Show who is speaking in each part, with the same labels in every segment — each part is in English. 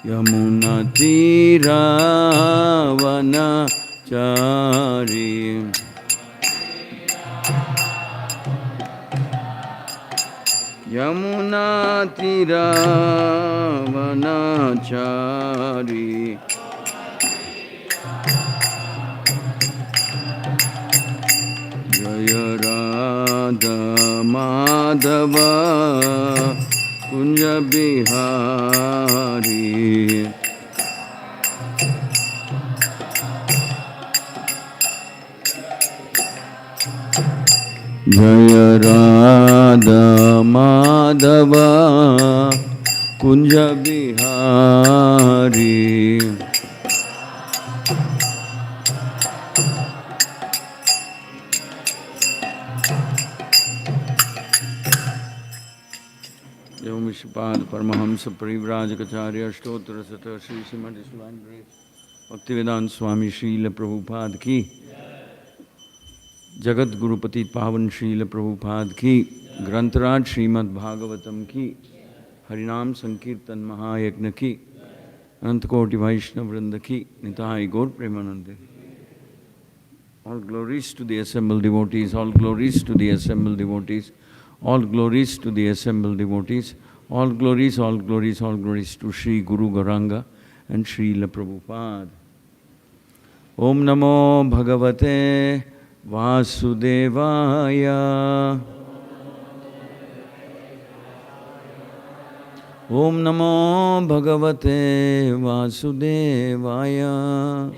Speaker 1: Yamunatiravanachari. Yamunatiravanachari. Jaya Radha Madhava Kunja Bihari. Jaya Radha Madhava Kunja Bihari. Om Vishpad Paramahamsa Parivrajacharya Ashtotra Sata Shri Srimati Divine Grace Bhaktivedanta Swami Srila Prabhupada Ki Jagat Gurupati Pavan Srila Prabhupada Ki Grantaraj Srimad Bhagavatam Ki Harinam Sankirtan Mahayagna Ki Anantakoti Vaishnava Vrinda Ki Nitai Gaur Premanande. All glories to the assembled devotees, all glories to the assembled devotees, all glories to the assembled devotees, all glories, all glories, all glories to Sri Guru Gauranga and Srila Prabhupada. Om Namo Bhagavate Vasudevaya. Om Namo Bhagavate Vasudevaya.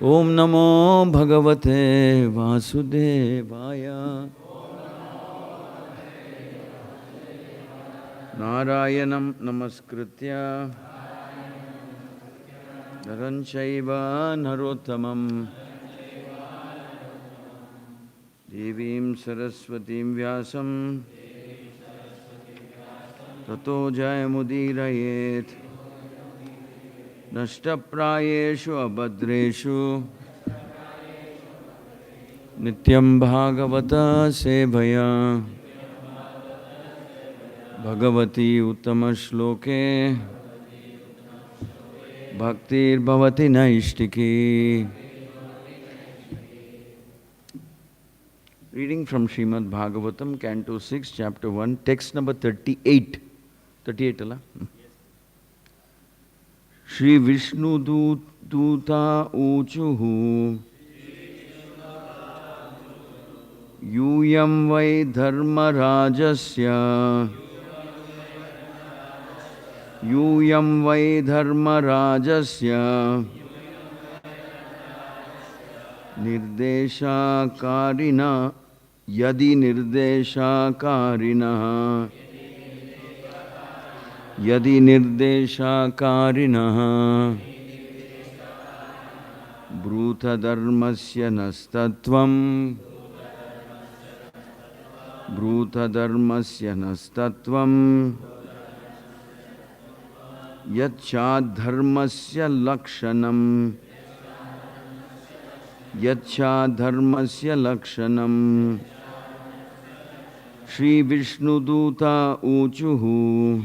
Speaker 1: Om Namo Bhagavate Vasudevaya. Narayanam Namaskritya Naranchaiva Narottamam Devim Saraswatim Vyasam Tato Jayamudirayet Nashtaprayeshu Abhadreshu Nityam Bhagavata Sevaya Bhagavati Uttama Shloke Bhaktir Bhavati Naishtiki. Reading from Srimad Bhagavatam, Canto 6, Chapter 1, text number 38. 38, Allah? Shri Vishnu Duta Uchuhu Yuyam Vai Dharma Rajasya Yuyam Vai Dharma Rajasya Nirdesha Karina Yadi Nirdesha Karina Yadi Nirdesha Karina Bhuta Dharmasya Nastatvam Bhuta Dharmasya Nastatvam Yacha Dharmasya Lakshanam Yacha Dharmasya Lakshanam Shri Vishnu Duta Uchuhu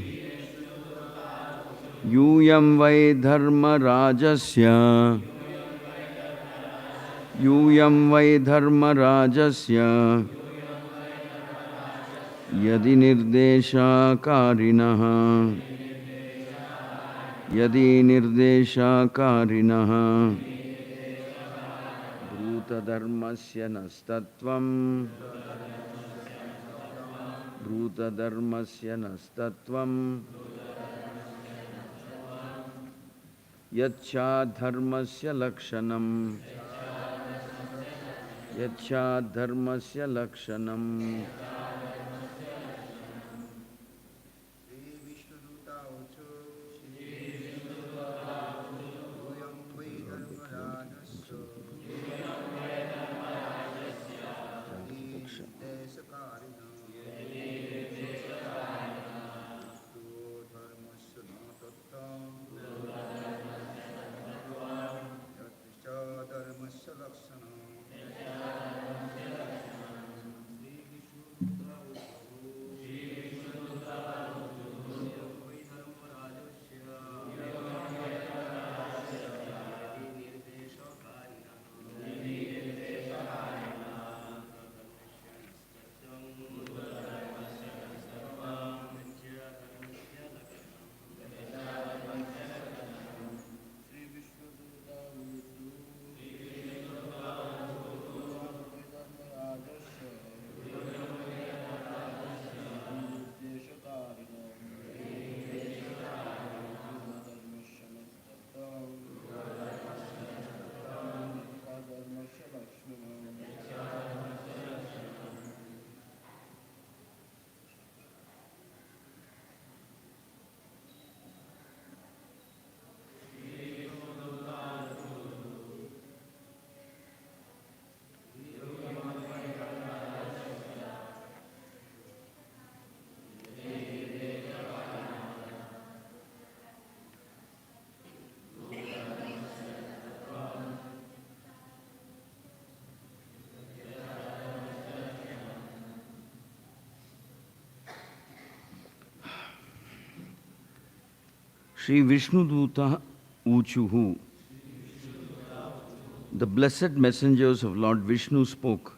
Speaker 1: Yuyam Vai Dharma Rajasya Yuyam Vai Dharma Rajasya Yadi Nirdesha Karinaha Yadi Nirdesha Karinaha Bhuta Dharmasya Nastatvam Bhuta Dharmasya Nastatvam Yacha Dharmasya Lakshanam Yacha Dharmasya Lakshanam. Shri Vishnuduta Uchuhu. The blessed messengers of Lord Vishnu spoke.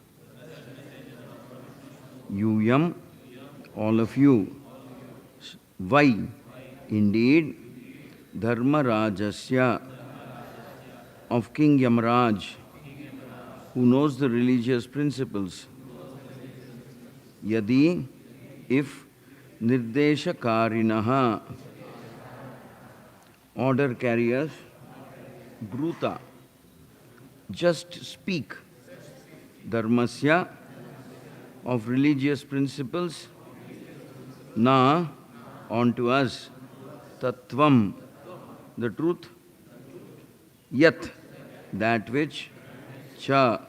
Speaker 1: Yuyam, all of you. Why? Indeed, Dharmarajasya, of King Yamaraj, who knows the religious principles. Yadi, if Nirdeshakarinaha, order carriers, Bruta, just speak, Dharmasya, of religious principles, Na, onto us, Tattvam, the truth, Yat, that which, Cha,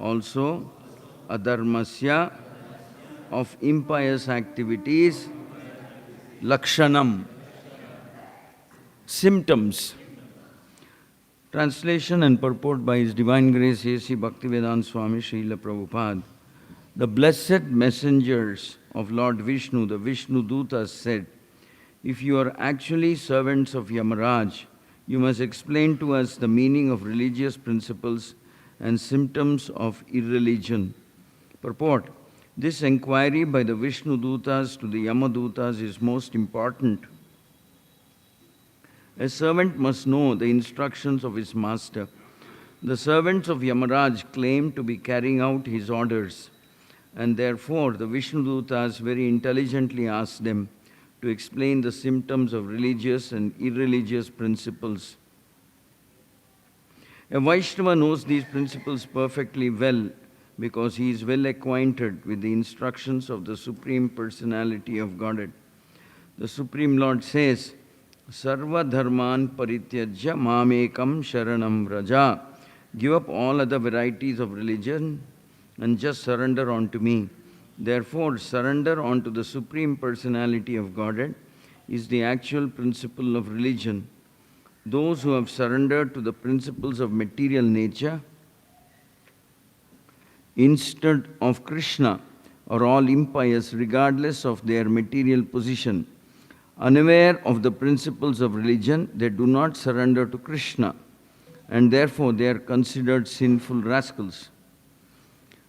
Speaker 1: also, Adharmasya, of impious activities, Lakshanam, symptoms. Translation and purport by His Divine Grace A.C. Bhaktivedanta Swami Srila Prabhupada. The blessed messengers of Lord Vishnu, the Vishnu Dutas, said, if you are actually servants of Yamaraj, you must explain to us the meaning of religious principles and symptoms of irreligion. Purport. This inquiry by the Vishnu Dutas to the Yamadutas is most important. A servant must know the instructions of his master. The servants of Yamaraj claim to be carrying out his orders, and therefore the Vishnu Dutas very intelligently asked them to explain the symptoms of religious and irreligious principles. A Vaishnava knows these principles perfectly well because he is well acquainted with the instructions of the Supreme Personality of Godhead. The Supreme Lord says, Sarva dharman parityajya mamekam sharanam vraja. Give up all other varieties of religion and just surrender unto me. Therefore, surrender unto the Supreme Personality of Godhead is the actual principle of religion. Those who have surrendered to the principles of material nature instead of Krishna are all impious regardless of their material position. Unaware of the principles of religion, they do not surrender to Krishna, and therefore they are considered sinful rascals.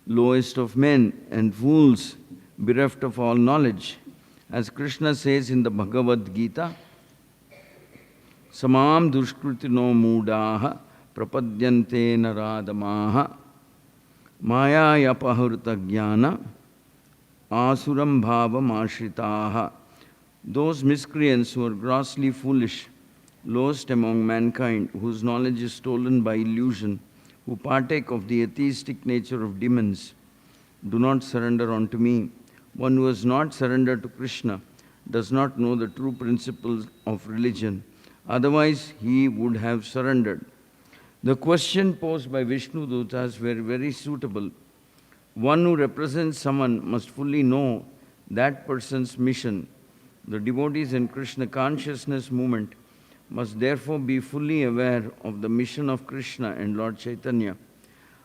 Speaker 1: Lowest of men and fools, bereft of all knowledge. As Krishna says in the Bhagavad Gita, Samam dushkritino moodaha prapadyante naradamaha maya yapahurta jnana asuram bhavam ashritaha. Those miscreants who are grossly foolish, lowest among mankind, whose knowledge is stolen by illusion, who partake of the atheistic nature of demons, do not surrender unto me. One who has not surrendered to Krishna does not know the true principles of religion. Otherwise, he would have surrendered. The question posed by Vishnu Dutas were very suitable. One who represents someone must fully know that person's mission. The devotees in Krishna consciousness movement must therefore be fully aware of the mission of Krishna and Lord Chaitanya.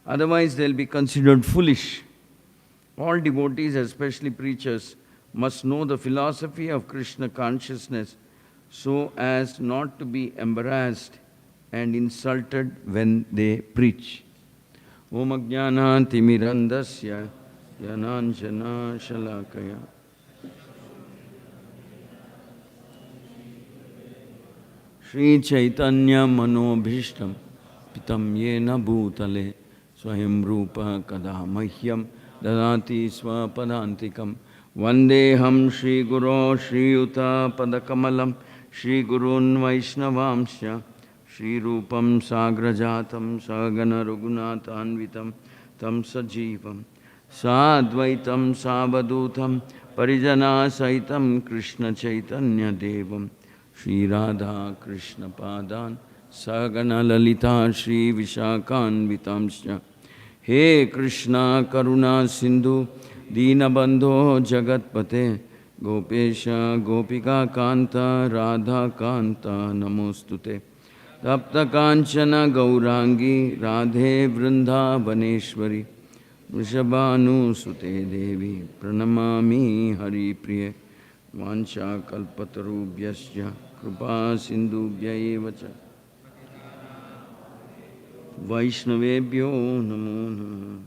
Speaker 1: Otherwise, they will be considered foolish. All devotees, especially preachers, must know the philosophy of Krishna consciousness so as not to be embarrassed and insulted when they preach. Om Ajnana Timirandasya Yananjana Shalakaya Shri Chaitanya Manobhishtam Pitam Yena Bhutale Swayam Rupa Kadamahyam Dadati Swapadantikam Vandeham Shri Guru Shri Yuta Padakamalam Shri Gurun Vaishnavamsya Shri Rupam Sagrajatam Sagana Raghunathanvitam Tam Sajivam Sadvaitam Savadutam Parijana Saitam Krishna Chaitanya Devam Shri Radha Krishna Padan Sagana Lalita Shri Vishakan Vitamsya He Krishna Karuna Sindhu Dinabandho Jagatpate Gopesha Gopika Kanta Radha Kanta Namostute Tapta Kanchana Gaurangi Radhe Vrindavaneshwari Vrishabhanu Sute Devi Pranamami Hari Priye Vancha kalpatarubhyasya kripa sindhubhya eva cha Vaishnavebhyo namo namaha.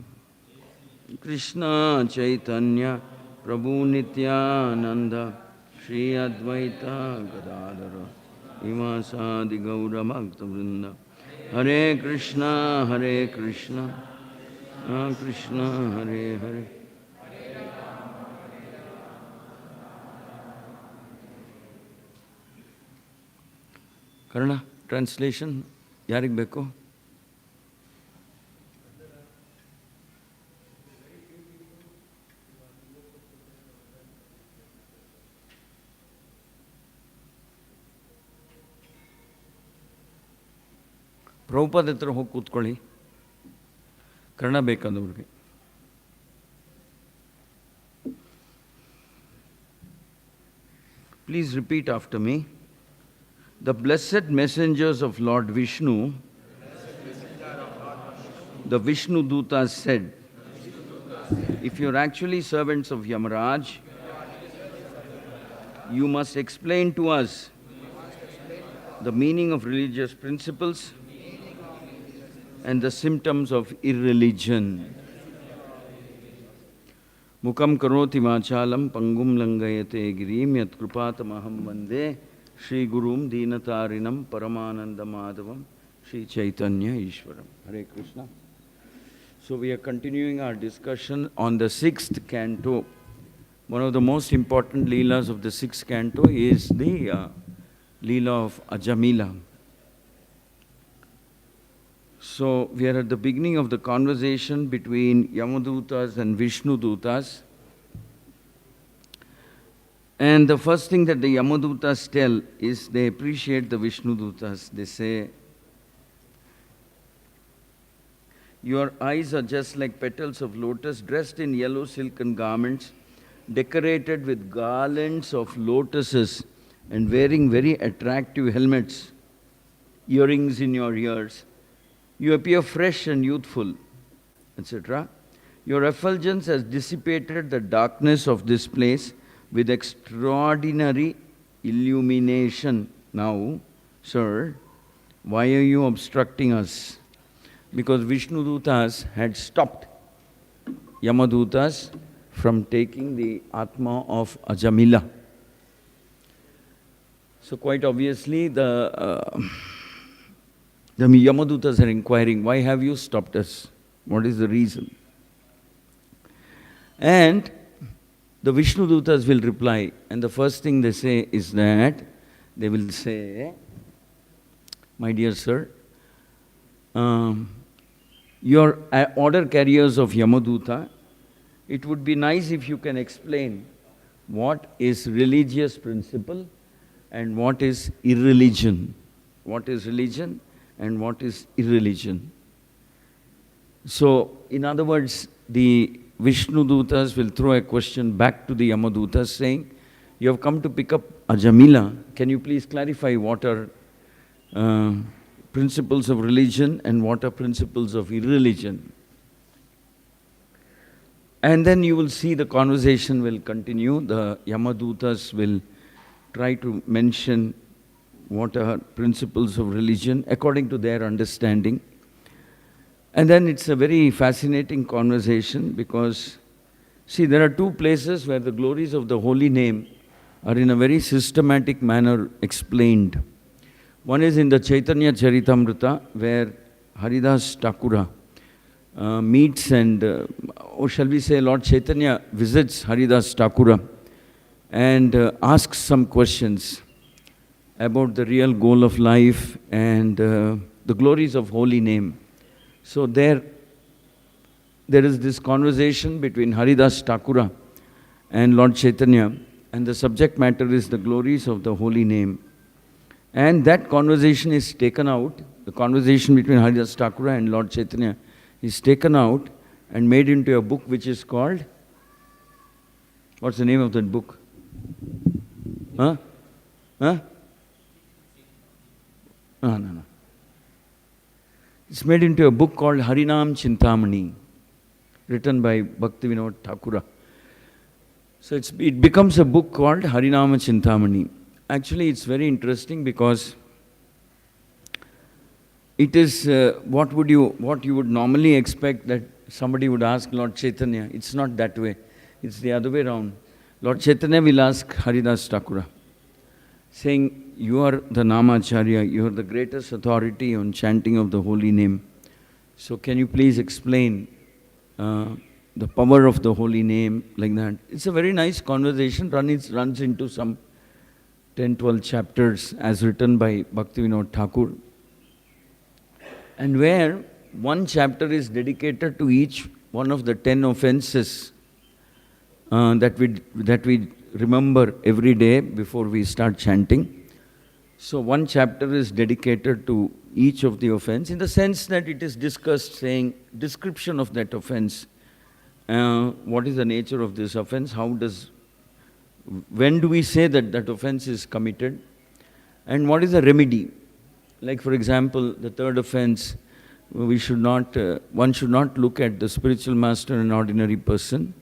Speaker 1: Krishna Chaitanya Prabhu Nityananda Shri Advaita Gadadara Ivasadi Gaura Bhakta Vrinda Hare Krishna Krishna Hare Hare. Karna translation yarig beko? Prabhupada ಹತ್ರ ಹೋಗಿ ಕೂತ್ಕೊಳ್ಳಿ Kannada ಬೇಕಾದವ್ರಿಗೆ. Please repeat after me. The blessed messengers of Lord Vishnu, the Vishnu Dutas said, if you are actually servants of Yamaraj, you must explain to us the meaning of religious principles and the symptoms of irreligion. Mukam karoti vachalam pangum langayate girim yat kripatamaham vande Shri Gurum Deenatarinam Paramananda Madhavam Shri Chaitanya Ishwaram. Hare Krishna. So we are continuing our discussion on the 6th canto. One of the most important leelas of the 6th canto is the leela of Ajamila. So we are at the beginning of the conversation between Yamadutas and Vishnu Dutas. And the first thing that the Yamadutas tell is they appreciate the Vishnu Dutas. They say, your eyes are just like petals of lotus, dressed in yellow silken garments, decorated with garlands of lotuses and wearing very attractive helmets, earrings in your ears. You appear fresh and youthful, etc. Your effulgence has dissipated the darkness of this place with extraordinary illumination. Now, sir, why are you obstructing us? Because Vishnu Dutas had stopped Yamadutas from taking the Atma of Ajamila. So quite obviously the Yamadutas are inquiring, why have you stopped us? What is the reason? And the Vishnu Dutas will reply, and the first thing they say is that, they will say, my dear sir, your order carriers of Yamaduta, it would be nice if you can explain what is religious principle and what is irreligion. What is religion and what is irreligion. So, in other words, the Vishnu Dutas will throw a question back to the Yamadutas saying, you have come to pick up Ajamila, can you please clarify what are principles of religion and what are principles of irreligion? And then you will see the conversation will continue. The Yamadutas will try to mention what are principles of religion according to their understanding. And then it's a very fascinating conversation because, see, there are two places where the glories of the holy name are in a very systematic manner explained. One is in the Chaitanya Charitamrita, where Haridas Thakura meets and, or shall we say, Lord Chaitanya visits Haridas Thakura and asks some questions about the real goal of life and the glories of holy name. So there is this conversation between Haridas Thakura and Lord Chaitanya, and the subject matter is the glories of the holy name. And that conversation is taken out, the conversation between Haridas Thakura and Lord Chaitanya is taken out and made into a book which is called, what's the name of that book? Huh? No. It's made into a book called Harinam Chintamani, written by Bhakti Vinod Thakura. So it becomes a book called Harinama Chintamani. Actually, it's very interesting because it is what you would normally expect that somebody would ask Lord Chaitanya. It's not that way. It's the other way around. Lord Chaitanya will ask Haridas Thakura, saying, you are the Namacharya, you are the greatest authority on chanting of the holy name. So can you please explain the power of the holy name, like that? It's a very nice conversation, runs into some 10-12 chapters as written by Bhaktivinoda Thakur. And where one chapter is dedicated to each one of the 10 offenses that we remember every day before we start chanting. So one chapter is dedicated to each of the offense, in the sense that it is discussed, saying description of that offense. What is the nature of this offense? When do we say that that offense is committed? And what is the remedy? Like, for example, the third offense, one should not look at the spiritual master an ordinary person.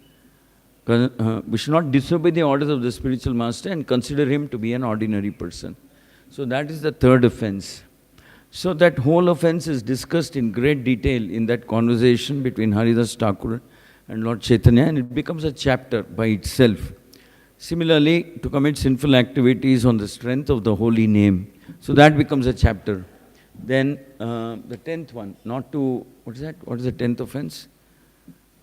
Speaker 1: We should not disobey the orders of the spiritual master and consider him to be an ordinary person. So that is the third offense. So that whole offense is discussed in great detail in that conversation between Haridas Thakur and Lord Chaitanya, and it becomes a chapter by itself. Similarly, to commit sinful activities on the strength of the holy name. So that becomes a chapter. Then the 10th one, what is that? What is the 10th offense?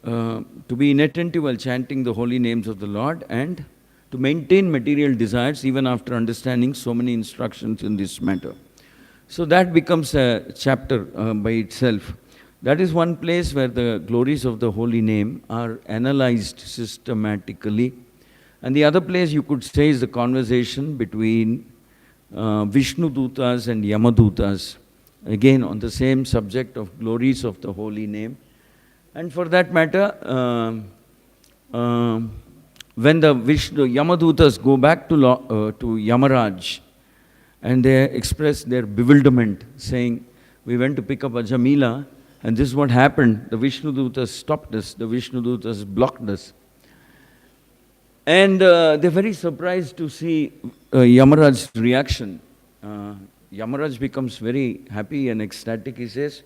Speaker 1: To be inattentive while chanting the holy names of the Lord, and to maintain material desires even after understanding so many instructions in this matter. So that becomes a chapter by itself. That is one place where the glories of the holy name are analyzed systematically. And the other place you could say is the conversation between Vishnu Dutas and Yamadutas, again on the same subject of glories of the holy name. And for that matter, when the Yamadutas go back to Yamaraj, and they express their bewilderment, saying, we went to pick up a Jamila, and this is what happened. The Vishnu Dutas stopped us, the Vishnu Dutas blocked us. And they're very surprised to see Yamaraj's reaction. Yamaraj becomes very happy and ecstatic. He says,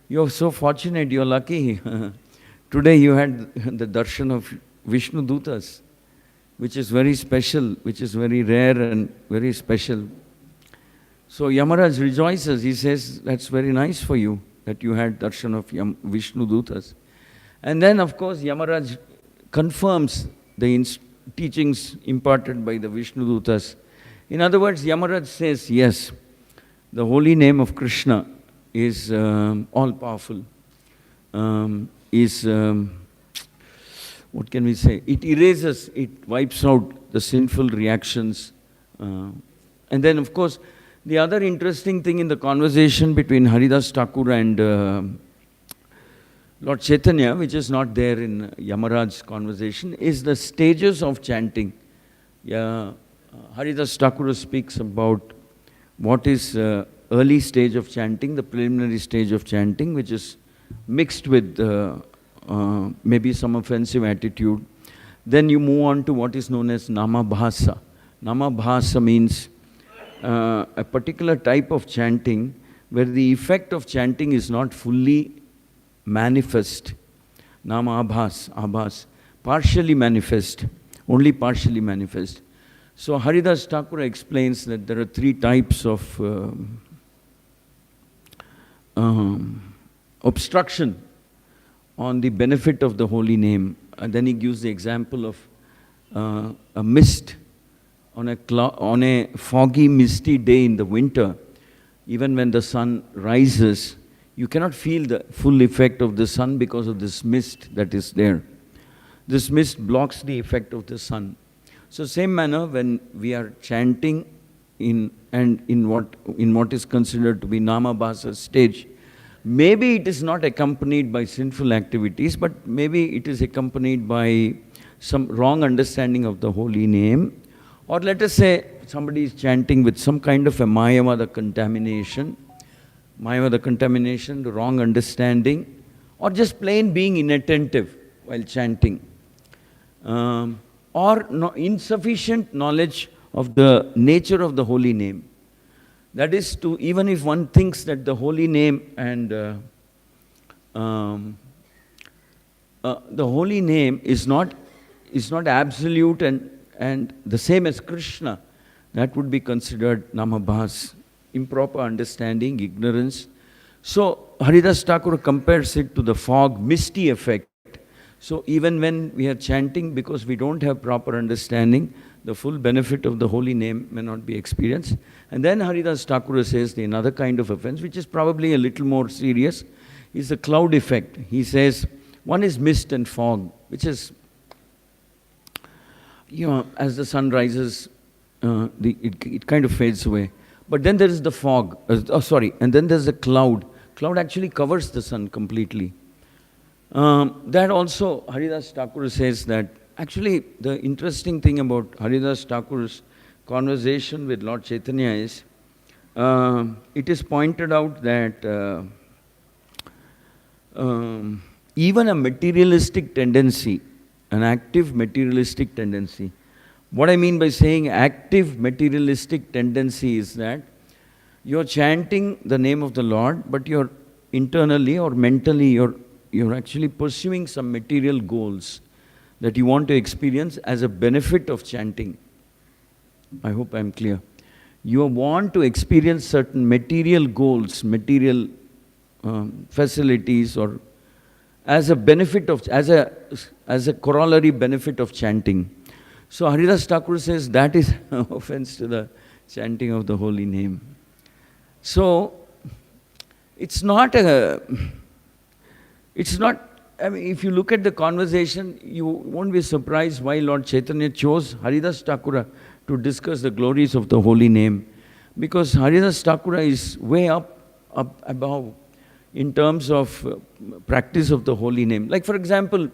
Speaker 1: you're so fortunate, you're lucky. Today you had the darshan of Vishnu Dutas, which is very special, which is very rare and very special. So Yamaraj rejoices. He says, that's very nice for you that you had darshan of Vishnu Dutas. And then, of course, Yamaraj confirms the teachings imparted by the Vishnu Dutas. In other words, Yamaraj says, yes, the holy name of Krishna is all-powerful, what can we say? It erases, it wipes out the sinful reactions. And then, of course, the other interesting thing in the conversation between Haridas Thakur and Lord Chaitanya, which is not there in Yamaraj's conversation, is the stages of chanting. Haridas Thakur speaks about what is early stage of chanting, the preliminary stage of chanting, which is mixed with maybe some offensive attitude. Then you move on to what is known as Namabhasa. Namabhasa means a particular type of chanting where the effect of chanting is not fully manifest. Nama Abhas, partially manifest, only partially manifest. So Haridas Thakur explains that there are three types of obstruction on the benefit of the holy name. And then he gives the example of a mist on a foggy, misty day in the winter. Even when the sun rises, you cannot feel the full effect of the sun because of this mist that is there. This mist blocks the effect of the sun. So same manner, when we are chanting in what is considered to be Namabhasa stage, maybe it is not accompanied by sinful activities, but maybe it is accompanied by some wrong understanding of the holy name. Or let us say somebody is chanting with some kind of a Mayavada contamination, the wrong understanding, or just plain being inattentive while chanting. or insufficient knowledge of the nature of the holy name. That is, to even if one thinks that the holy name and the holy name is not absolute and the same as Krishna, that would be considered namabhas, improper understanding, ignorance. So Haridas Thakur compares it to the fog, misty effect. So even when we are chanting, because we don't have proper understanding, the full benefit of the holy name may not be experienced. And then Haridas Thakur says the another kind of offense, which is probably a little more serious, is the cloud effect. He says, one is mist and fog, which is, as the sun rises, it kind of fades away. But then there is the fog, and then there's the cloud. Cloud actually covers the sun completely. That also, Haridas Thakur says that, actually the interesting thing about Haridas Thakur's conversation with Lord Chaitanya is, it is pointed out that even a materialistic tendency, an active materialistic tendency. What I mean by saying active materialistic tendency is that you're chanting the name of the Lord, but you're internally or mentally, you're actually pursuing some material goals that you want to experience as a benefit of chanting. I hope I'm clear. You want to experience certain material goals, material facilities, or as a benefit of, as a corollary benefit of chanting. So Haridas Thakur says that is an offense to the chanting of the holy name. So it's not, I mean, if you look at the conversation, you won't be surprised why Lord Chaitanya chose Haridas Thakur to discuss the glories of the holy name. Because Haridas Thakur is way up above in terms of practice of the holy name. Like for example,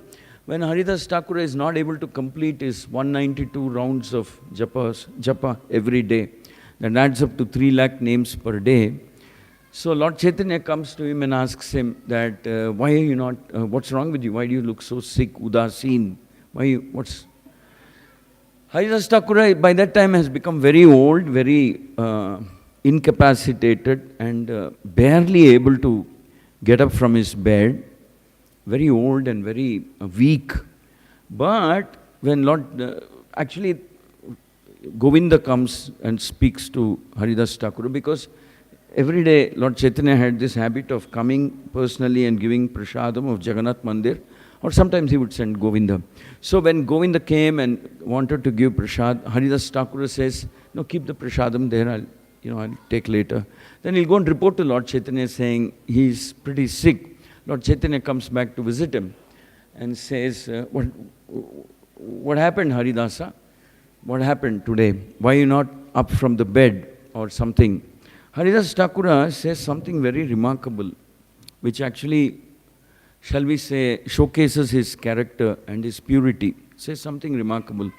Speaker 1: when Haridas Thakur is not able to complete his 192 rounds of japa every day, that adds up to 3 lakh names per day. So Lord Chaitanya comes to him and asks him that, why are you not, what's wrong with you? Why do you look so sick, udasin? Haridas Thakur by that time has become very old, very incapacitated and barely able to get up from his bed, very old and very weak. But when actually Govinda comes and speaks to Haridas Thakur, because every day Lord Chaitanya had this habit of coming personally and giving prasadam of Jagannath Mandir, or sometimes he would send Govinda. So when Govinda came and wanted to give prasad, Haridas Thakur says, no, keep the prasadam there, I'll take later. Then he'll go and report to Lord Chaitanya saying he's pretty sick. Lord Chaitanya comes back to visit him and says, what happened, Haridasa? What happened today? Why are you not up from the bed or something? Haridas Thakur says something very remarkable, which actually, shall we say, showcases his character and his purity. Says something remarkable.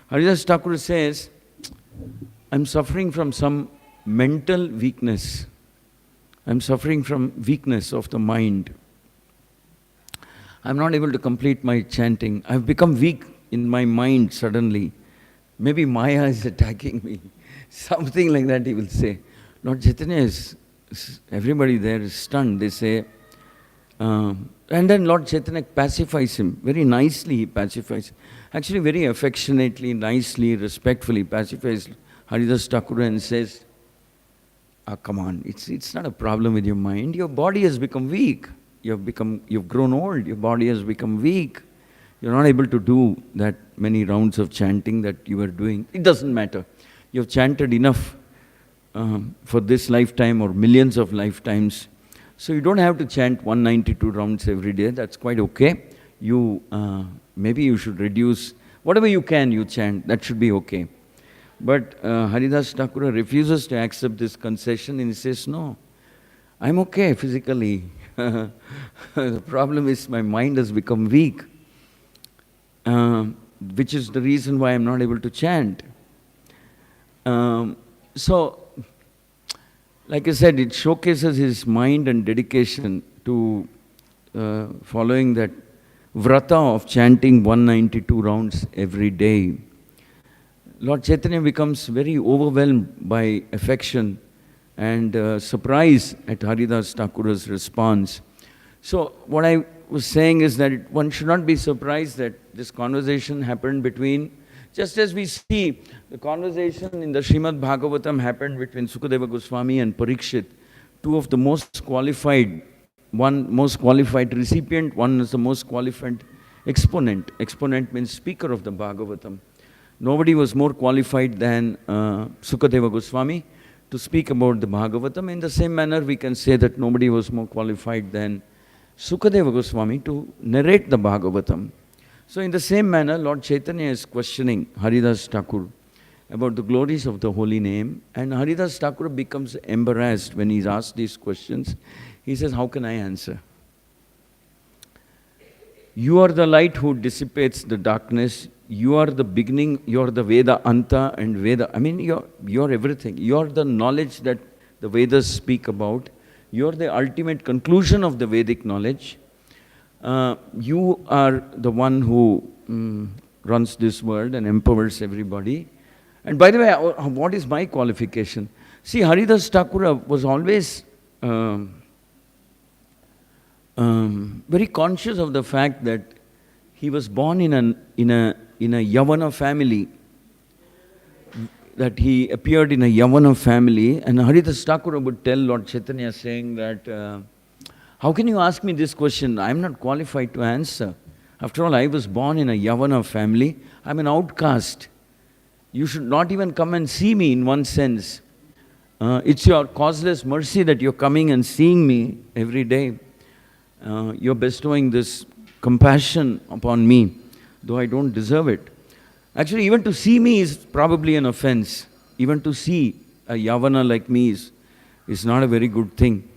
Speaker 1: Haridas Thakur says, I'm suffering from some mental weakness. I'm suffering from weakness of the mind. I'm not able to complete my chanting. I've become weak in my mind suddenly. Maybe Maya is attacking me. Something like that he will say. Lord Chaitanya everybody there is stunned. They say, and then Lord Chaitanya pacifies him. Very nicely he pacifies. Actually very affectionately, nicely, respectfully pacifies Haridas Thakur and says, come on, it's not a problem with your mind. Your body has become weak. You've grown old. Your body has become weak. You're not able to do that many rounds of chanting that you were doing. It doesn't matter. You've chanted enough for this lifetime or millions of lifetimes. So you don't have to chant 192 rounds every day. That's quite okay. Maybe you should reduce, whatever you can, you chant. That should be okay. But Haridas Thakur refuses to accept this concession and he says, no, I'm okay physically. The problem is my mind has become weak, which is the reason why I'm not able to chant. So, like I said, it showcases his mind and dedication to following that vrata of chanting 192 rounds every day. Lord Chaitanya becomes very overwhelmed by affection and surprise at Haridas Thakura's response. So what I was saying is that one should not be surprised that this conversation happened between, just as we see the conversation in the Srimad Bhagavatam happened between Sukadeva Goswami and Parikshit, two of the most qualified, one most qualified recipient, one is the most qualified exponent. Exponent means speaker of the Bhagavatam. Nobody was more qualified than Sukadeva Goswami to speak about the Bhagavatam. In the same manner, we can say that nobody was more qualified than Sukadeva Goswami to narrate the Bhagavatam. So in the same manner, Lord Chaitanya is questioning Haridas Thakur about the glories of the holy name, and Haridas Thakur becomes embarrassed when he's asked these questions. He says, how can I answer? You are the light who dissipates the darkness. You are the beginning, you are the Veda Anta and Veda. I mean, you're everything. You're the knowledge that the Vedas speak about. You're the ultimate conclusion of the Vedic knowledge. You are the one who runs this world and empowers everybody. And by the way, what is my qualification? See, Haridas Thakura was always very conscious of the fact that he was born in a Yavana family, that he appeared in a Yavana family, and Haridas Thakura would tell Lord Chaitanya saying that, how can you ask me this question? I am not qualified to answer. After all, I was born in a Yavana family. I am an outcast. You should not even come and see me in one sense. It's your causeless mercy that you're coming and seeing me every day. You're bestowing this compassion upon me, though I don't deserve it. Actually, even to see me is probably an offense. Even to see a Yavana like me is not a very good thing.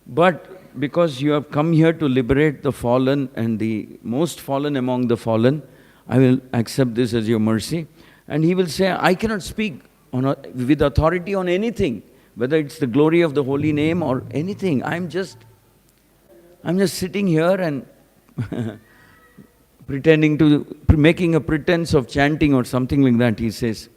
Speaker 1: But because you have come here to liberate the fallen and the most fallen among the fallen, I will accept this as your mercy. And he will say, I cannot speak with authority on anything, whether it's the glory of the holy name or anything. I'm just sitting here and making a pretense of chanting or something like that, he says.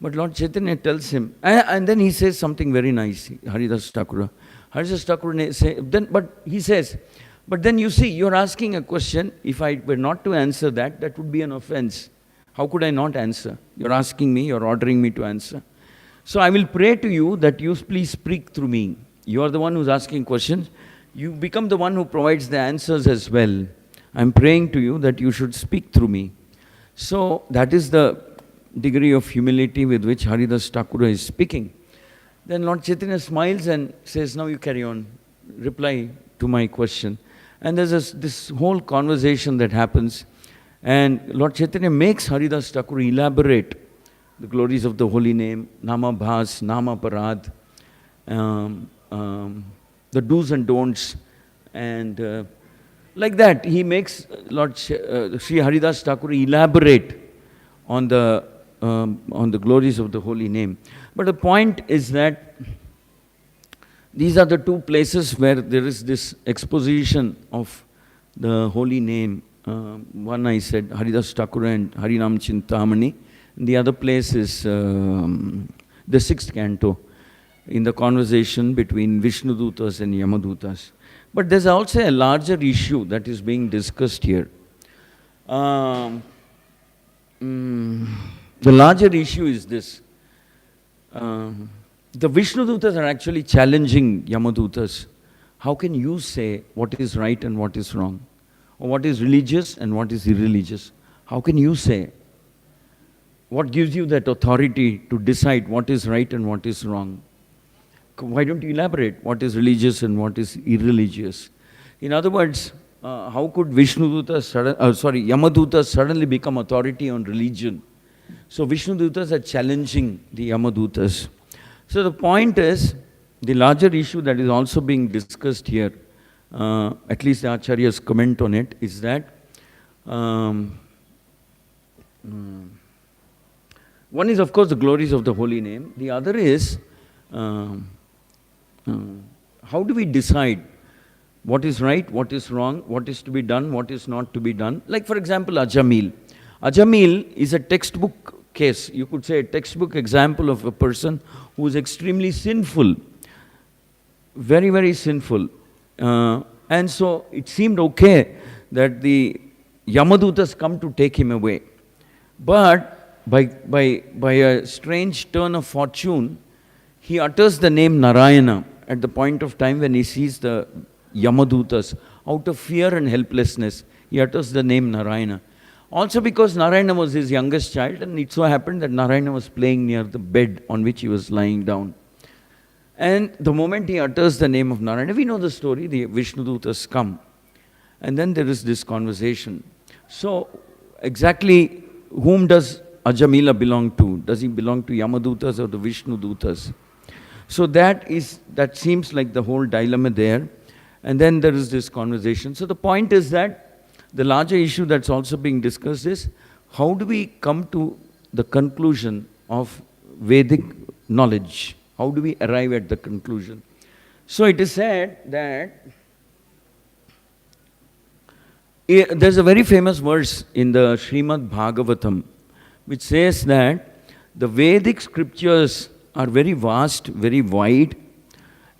Speaker 1: But Lord Chaitanya tells him, and then he says something very nice, Haridas Thakura. Haridas Thakura says, but then you see, you're asking a question. If I were not to answer that, that would be an offense. How could I not answer? You're asking me, you're ordering me to answer. So I will pray to you that you please speak through me. You are the one who's asking questions. You become the one who provides the answers as well. I'm praying to you that you should speak through me. So that is the degree of humility with which Haridas Thakura is speaking. Then Lord Chaitanya smiles and says, now you carry on, reply to my question. And there's this whole conversation that happens. And Lord Chaitanya makes Haridas Thakur elaborate the glories of the holy name, Nama Bhas, Nama Parad, the do's and don'ts. And like that, he makes Sri Haridas Thakur elaborate on the glories of the holy name. But the point is that these are the two places where there is this exposition of the holy name. One I said, Haridas Thakura and Harinam Chintamani. The other place is the 6th canto, in the conversation between Vishnudutas and Yamadutas. But there's also a larger issue that is being discussed here. The larger issue is this. The Vishnudutas are actually challenging Yamadutas. How can you say what is right and what is wrong? Or what is religious and what is irreligious? How can you say? What gives you that authority to decide what is right and what is wrong? Why don't you elaborate what is religious and what is irreligious? In other words, how could Yamadutas suddenly become authority on religion? So Vishnudutas are challenging the Yamadutas. So the point is, the larger issue that is also being discussed here, at least the Acharyas comment on it, is that one is of course the glories of the holy name. The other is, how do we decide what is right, what is wrong, what is to be done, what is not to be done. Like for example, Ajamil. Ajamil is a textbook case, you could say a textbook example of a person who is extremely sinful, very, very sinful. And so it seemed okay that the Yamadutas come to take him away. But by a strange turn of fortune, he utters the name Narayana at the point of time when he sees the Yamadutas. Out of fear and helplessness, he utters the name Narayana. Also because Narayana was his youngest child, and it so happened that Narayana was playing near the bed on which he was lying down. And the moment he utters the name of Narayana, we know the story, the Vishnudutas come. And then there is this conversation. So, exactly whom does Ajamila belong to? Does he belong to Yamadutas or the Vishnudutas? So that seems like the whole dilemma there. And then there is this conversation. So the point is that the larger issue that's also being discussed is, how do we come to the conclusion of Vedic knowledge? How do we arrive at the conclusion? So it is said that there's a very famous verse in the Srimad Bhagavatam which says that the Vedic scriptures are very vast, very wide,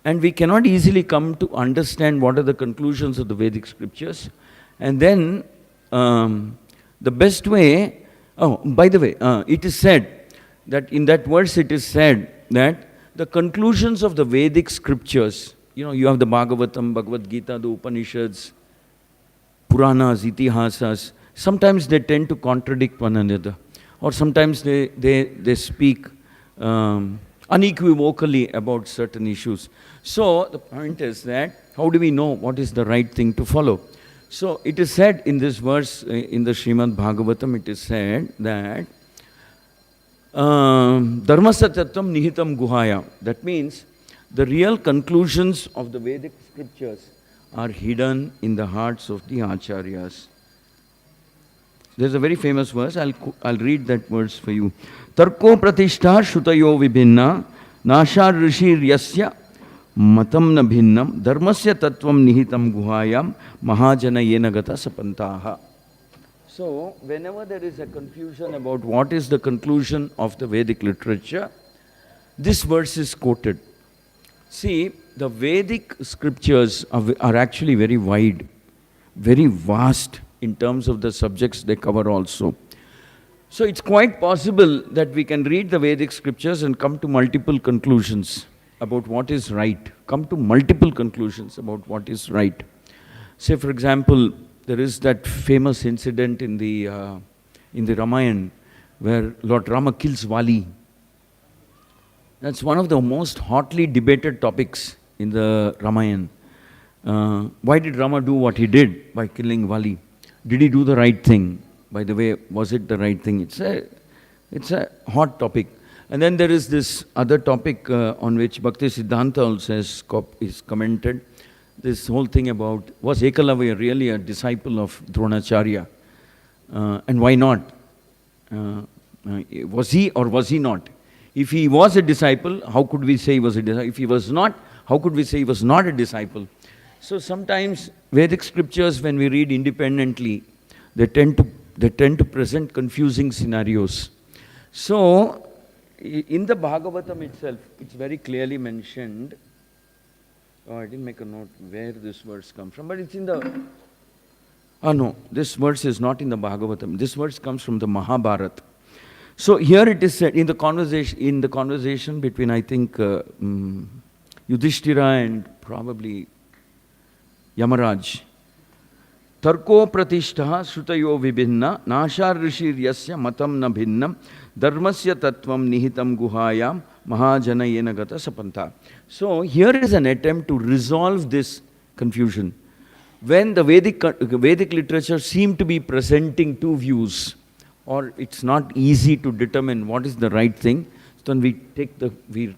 Speaker 1: and we cannot easily come to understand what are the conclusions of the Vedic scriptures. And then the best way, by the way, it is said that in that verse it is said that the conclusions of the Vedic scriptures, you have the Bhagavatam, Bhagavad Gita, the Upanishads, Puranas, Itihasas, sometimes they tend to contradict one another, or sometimes they speak unequivocally about certain issues. So the point is that, how do we know what is the right thing to follow? So it is said in this verse, in the Srimad Bhagavatam, it is said that Dharmasya tattvam nihitam guhaya. That means the real conclusions of the Vedic scriptures are hidden in the hearts of the acharyas. There's a very famous verse, I'll read that verse for you. Tarko pratishta shutayo vibhinna nashar rishir yasya matam na bhinnam dharmasya tattvam nihitam guhayam mahajana yena gata sapantaha. So, whenever there is a confusion about what is the conclusion of the Vedic literature, this verse is quoted. See, the Vedic scriptures are actually very wide, very vast in terms of the subjects they cover also. So it's quite possible that we can read the Vedic scriptures and come to multiple conclusions about what is right. Come to multiple conclusions about what is right. Say, for example, there is that famous incident in the Ramayana where Lord Rama kills Vali. That's one of the most hotly debated topics in the Ramayana. Why did Rama do what he did by killing Vali? Did he do the right thing? By the way, was it the right thing? It's a hot topic. And then there is this other topic on which Bhakti Siddhanta also is commented. This whole thing about, was Ekalavya really a disciple of Dronacharya? And why not? Was he or was he not? If he was a disciple, how could we say he was a disciple? If he was not, how could we say he was not a disciple? So sometimes Vedic scriptures, when we read independently, they tend to present confusing scenarios. So in the Bhagavatam itself, it's very clearly mentioned. Oh, I didn't make a note where this verse comes from, but it's in the... no, this verse is not in the Bhagavatam. This verse comes from the Mahabharata. So here it is said, in the conversation between, I think, Yudhishthira and probably Yamaraj. Tarko pratishtha sutayo vibhinna nashar rishir yasya matam na bhinnam dharmasya tattvam nihitam guhayam mahajana yena gata sapanta. So here is an attempt to resolve this confusion. When the Vedic literature seemed to be presenting two views, or it's not easy to determine what is the right thing, so then we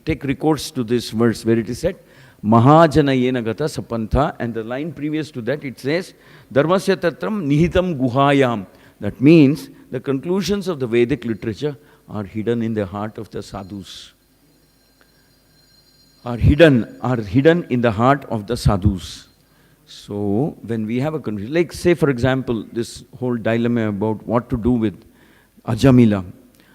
Speaker 1: take recourse to this verse where it is said, Mahajana yena gata sapantha, and the line previous to that it says, Dharmasya tatram nihitam guhayam. That means the conclusions of the Vedic literature are hidden in the heart of the sadhus. Are hidden in the heart of the sadhus. So when we have a confusion, like say for example, this whole dilemma about what to do with Ajamila.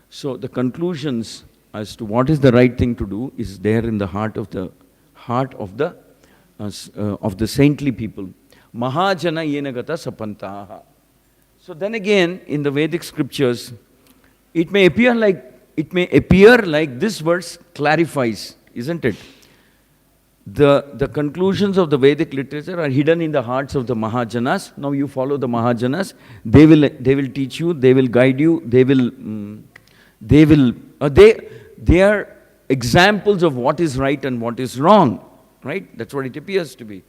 Speaker 1: So the conclusions as to what is the right thing to do is there in the heart of the of the saintly people. Mahajana yenagata sapantaha. So then again, in the Vedic scriptures, it may appear like this verse clarifies, isn't it? The conclusions of the Vedic literature are hidden in the hearts of the Mahajanas. Now you follow the Mahajanas. They will teach you. They will guide you. They are examples of what is right and what is wrong. Right? That's what it appears to be.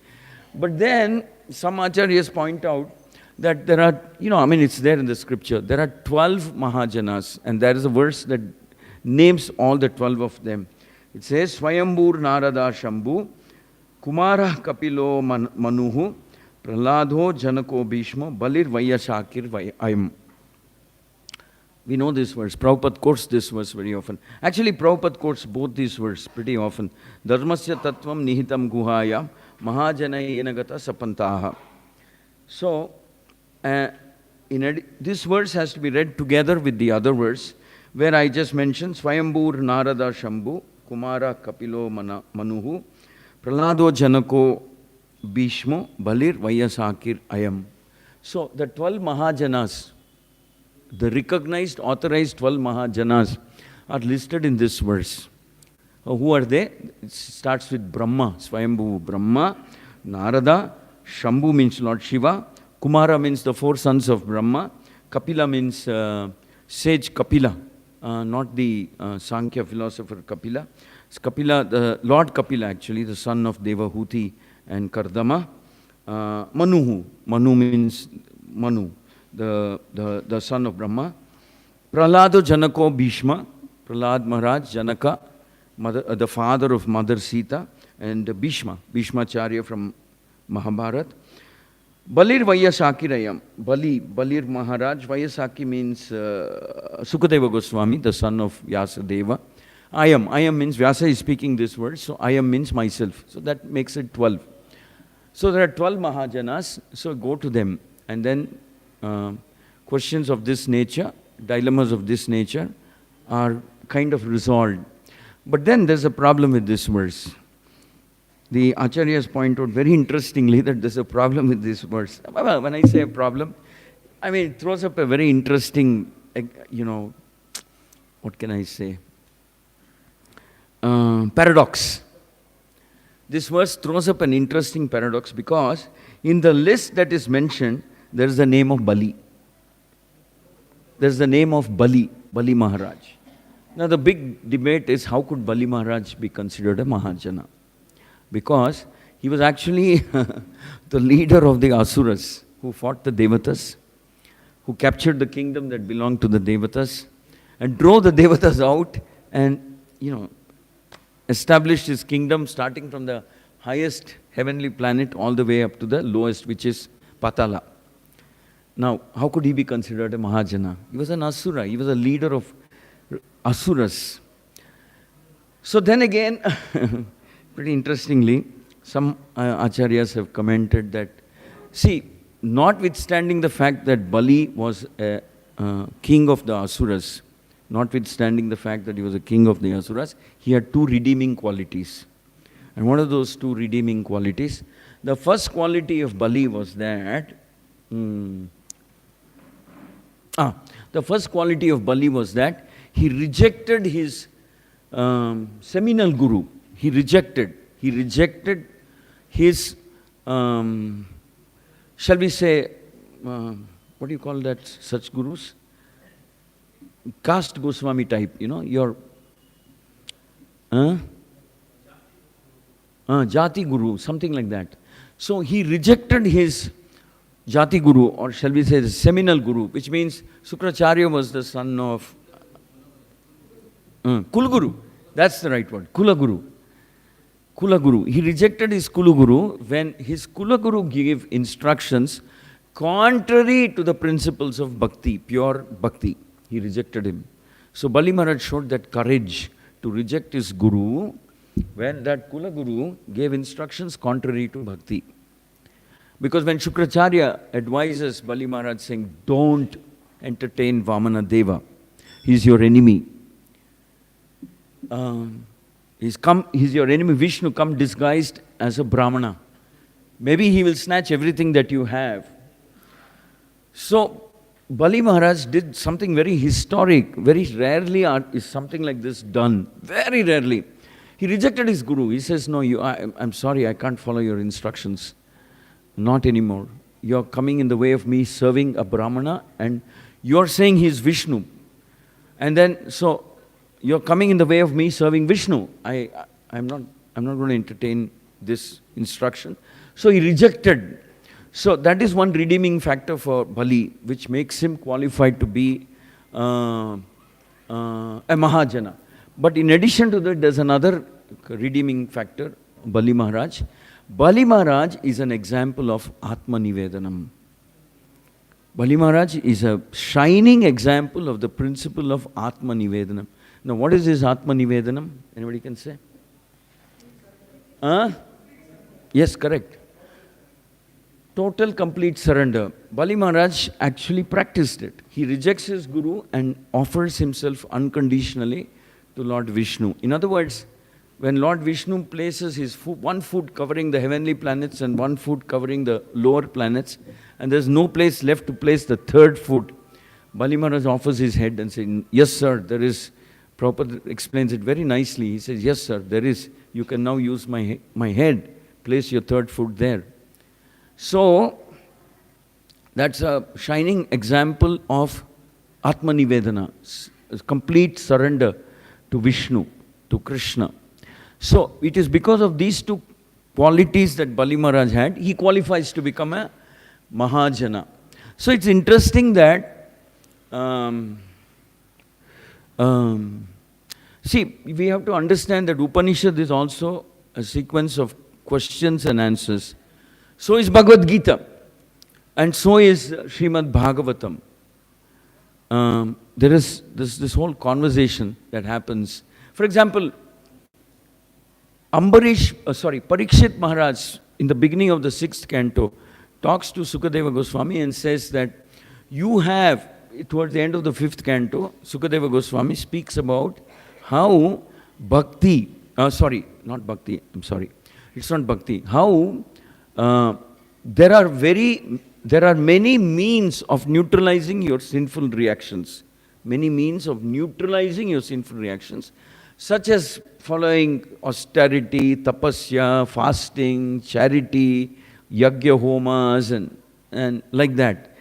Speaker 1: But then some acharyas point out that there are, it's there in the scripture. There are 12 Mahajanas, and there is a verse that names all the 12 of them. It says, Swayambur Narada Shambhu, Kumara Kapilo Manuhu, Praladho Janako Bhishma, Balir Vayashakir Ayam. We know this verse. Prabhupada quotes this verse very often. Actually, Prabhupada quotes both these verses pretty often. Dharmasya Tattvam Nihitam Guhaya, Mahajana Yenagata Sapantaha. So, this verse has to be read together with the other verse, where I just mentioned Swayambur Narada Shambhu, Kumara Kapilo Manuhu, Pralado Janako Bhishmo, Balir Vayasakir Ayam. So the 12 Mahajanas, the recognized, authorized 12 Mahajanas are listed in this verse. Who are they? It starts with Brahma, Swayambhu Brahma, Narada, Shambhu means Lord Shiva, Kumara means the 4 sons of Brahma, Kapila means sage Kapila. Not the Sankhya philosopher Kapila. It's Kapila, the Lord Kapila actually, the son of Devahuti and Kardama. Manu means Manu, the son of Brahma. Pralado Janako Bhishma, Pralad Maharaj, Janaka, the father of Mother Sita, and Bhishmacharya from Mahabharata. Balir Vayasakirayam. Balir Maharaj. Vayasaki means Sukadeva Goswami, the son of Vyasadeva. Ayam means Vyasa is speaking this word, so Ayam means myself. So that makes it 12. So there are 12 Mahajanas, so go to them. And then questions of this nature, dilemmas of this nature are kind of resolved. But then there's a problem with this verse. The acharyas point out very interestingly that there's a problem with this verse. Well, when I say a problem, I mean it throws up a very interesting, what can I say? Paradox. This verse throws up an interesting paradox because in the list that is mentioned, there is the name of Bali. There's the name of Bali Maharaj. Now the big debate is how could Bali Maharaj be considered a Mahajana? Because he was actually the leader of the Asuras who fought the Devatas, who captured the kingdom that belonged to the Devatas and drove the Devatas out and, established his kingdom starting from the highest heavenly planet all the way up to the lowest, which is Patala. Now, how could he be considered a Mahajana? He was an Asura. He was a leader of Asuras. So then again, pretty interestingly, some acharyas have commented that, see, notwithstanding the fact that Bali was a king of the Asuras, notwithstanding the fact that he was a king of the Asuras, he had 2 redeeming qualities. And what are those 2 redeeming qualities? The first quality of Bali was that, the first quality of Bali was that he rejected his seminal guru. He rejected his, shall we say, what do you call that, such gurus? Caste Goswami type, your Jati Guru, something like that. So he rejected his Jati Guru, or shall we say the seminal Guru, which means Sukracharya was the son of Kulguru. That's the right word, Kulaguru. Kulaguru. He rejected his Kulaguru when his Kulaguru gave instructions contrary to the principles of bhakti, pure bhakti. He rejected him. So Bali Maharaj showed that courage to reject his guru when that Kulaguru gave instructions contrary to bhakti. Because when Shukracharya advises Bali Maharaj saying, don't entertain Vamana Deva, he's your enemy. He's your enemy, Vishnu, come disguised as a Brahmana. Maybe he will snatch everything that you have. So, Bali Maharaj did something very historic. Very rarely is something like this done. Very rarely. He rejected his guru. He says, no, I'm sorry, I can't follow your instructions. Not anymore. You're coming in the way of me serving a Brahmana, and you're saying he's Vishnu. And then, so, you're coming in the way of me serving Vishnu. I'm not going to entertain this instruction. So he rejected. So that is one redeeming factor for Bali, which makes him qualified to be a Mahajana. But in addition to that, there's another redeeming factor, Bali Maharaj. Bali Maharaj is an example of Atma Nivedanam. Bali Maharaj is a shining example of the principle of Atma Nivedanam. Now, what is this Atma Nivedanam? Anybody can say? Yes, correct. Total, complete surrender. Bali Maharaj actually practiced it. He rejects his guru and offers himself unconditionally to Lord Vishnu. In other words, when Lord Vishnu places his one foot covering the heavenly planets and one foot covering the lower planets, and there's no place left to place the third foot, Bali Maharaj offers his head and says, yes, sir, there is. Prabhupada explains it very nicely. He says, yes, sir, there is. You can now use my head. Place your third foot there. So, that's a shining example of Atma Nivedana, complete surrender to Vishnu, to Krishna. So, it is because of these two qualities that Bali Maharaj had, he qualifies to become a Mahajana. So, it's interesting that see, we have to understand that Upanishad is also a sequence of questions and answers. So is Bhagavad Gita, and so is Srimad Bhagavatam. There is this whole conversation that happens. For example, Parikshit Maharaj, in the beginning of the 6th canto, talks to Sukadeva Goswami and says that you have, towards the end of the 5th canto, Sukadeva Goswami speaks about how bhakti, it's not bhakti, how there are many means of neutralizing your sinful reactions. Many means of neutralizing your sinful reactions, such as following austerity, tapasya, fasting, charity, yagya homas, and like that.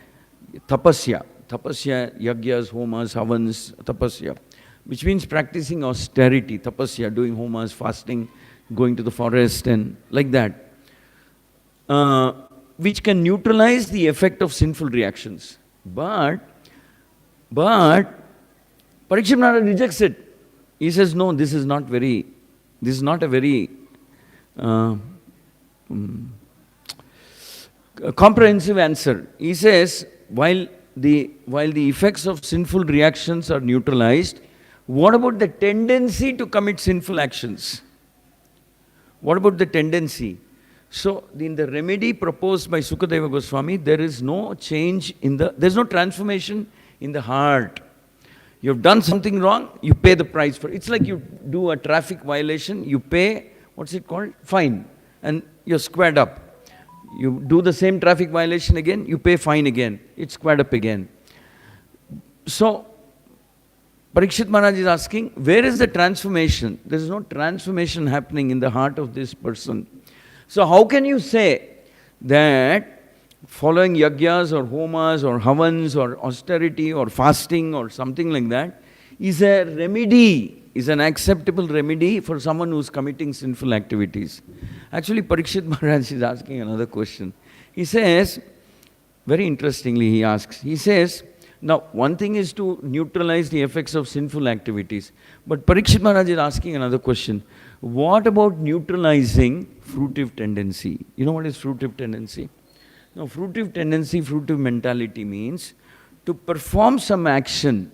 Speaker 1: Tapasya, yagyas, homas, havans, tapasya, which means practicing austerity, tapasya, doing homas, fasting, going to the forest, and like that. Which can neutralize the effect of sinful reactions. But Parikshit Maharaj rejects it. He says, no, this is not a very comprehensive answer. He says, while the effects of sinful reactions are neutralized, what about the tendency to commit sinful actions? What about the tendency? So, in the remedy proposed by Sukadeva Goswami, there is no change there's no transformation in the heart. You have done something wrong, you pay the price for it. It's like you do a traffic violation, you pay, what's it called? Fine. And you're squared up. You do the same traffic violation again, you pay fine again. It's squared up again. So, Parikshit Maharaj is asking, where is the transformation? There is no transformation happening in the heart of this person. So how can you say that following yagyas or homas or havans or austerity or fasting or something like that is a remedy, is an acceptable remedy for someone who is committing sinful activities? Actually, Parikshit Maharaj is asking another question. He says, very interestingly he asks, he says, now one thing is to neutralize the effects of sinful activities, but Parikshit Maharaj is asking another question. What about neutralizing fruitive tendency? You know what is fruitive tendency? Now, fruitive tendency, fruitive mentality means to perform some action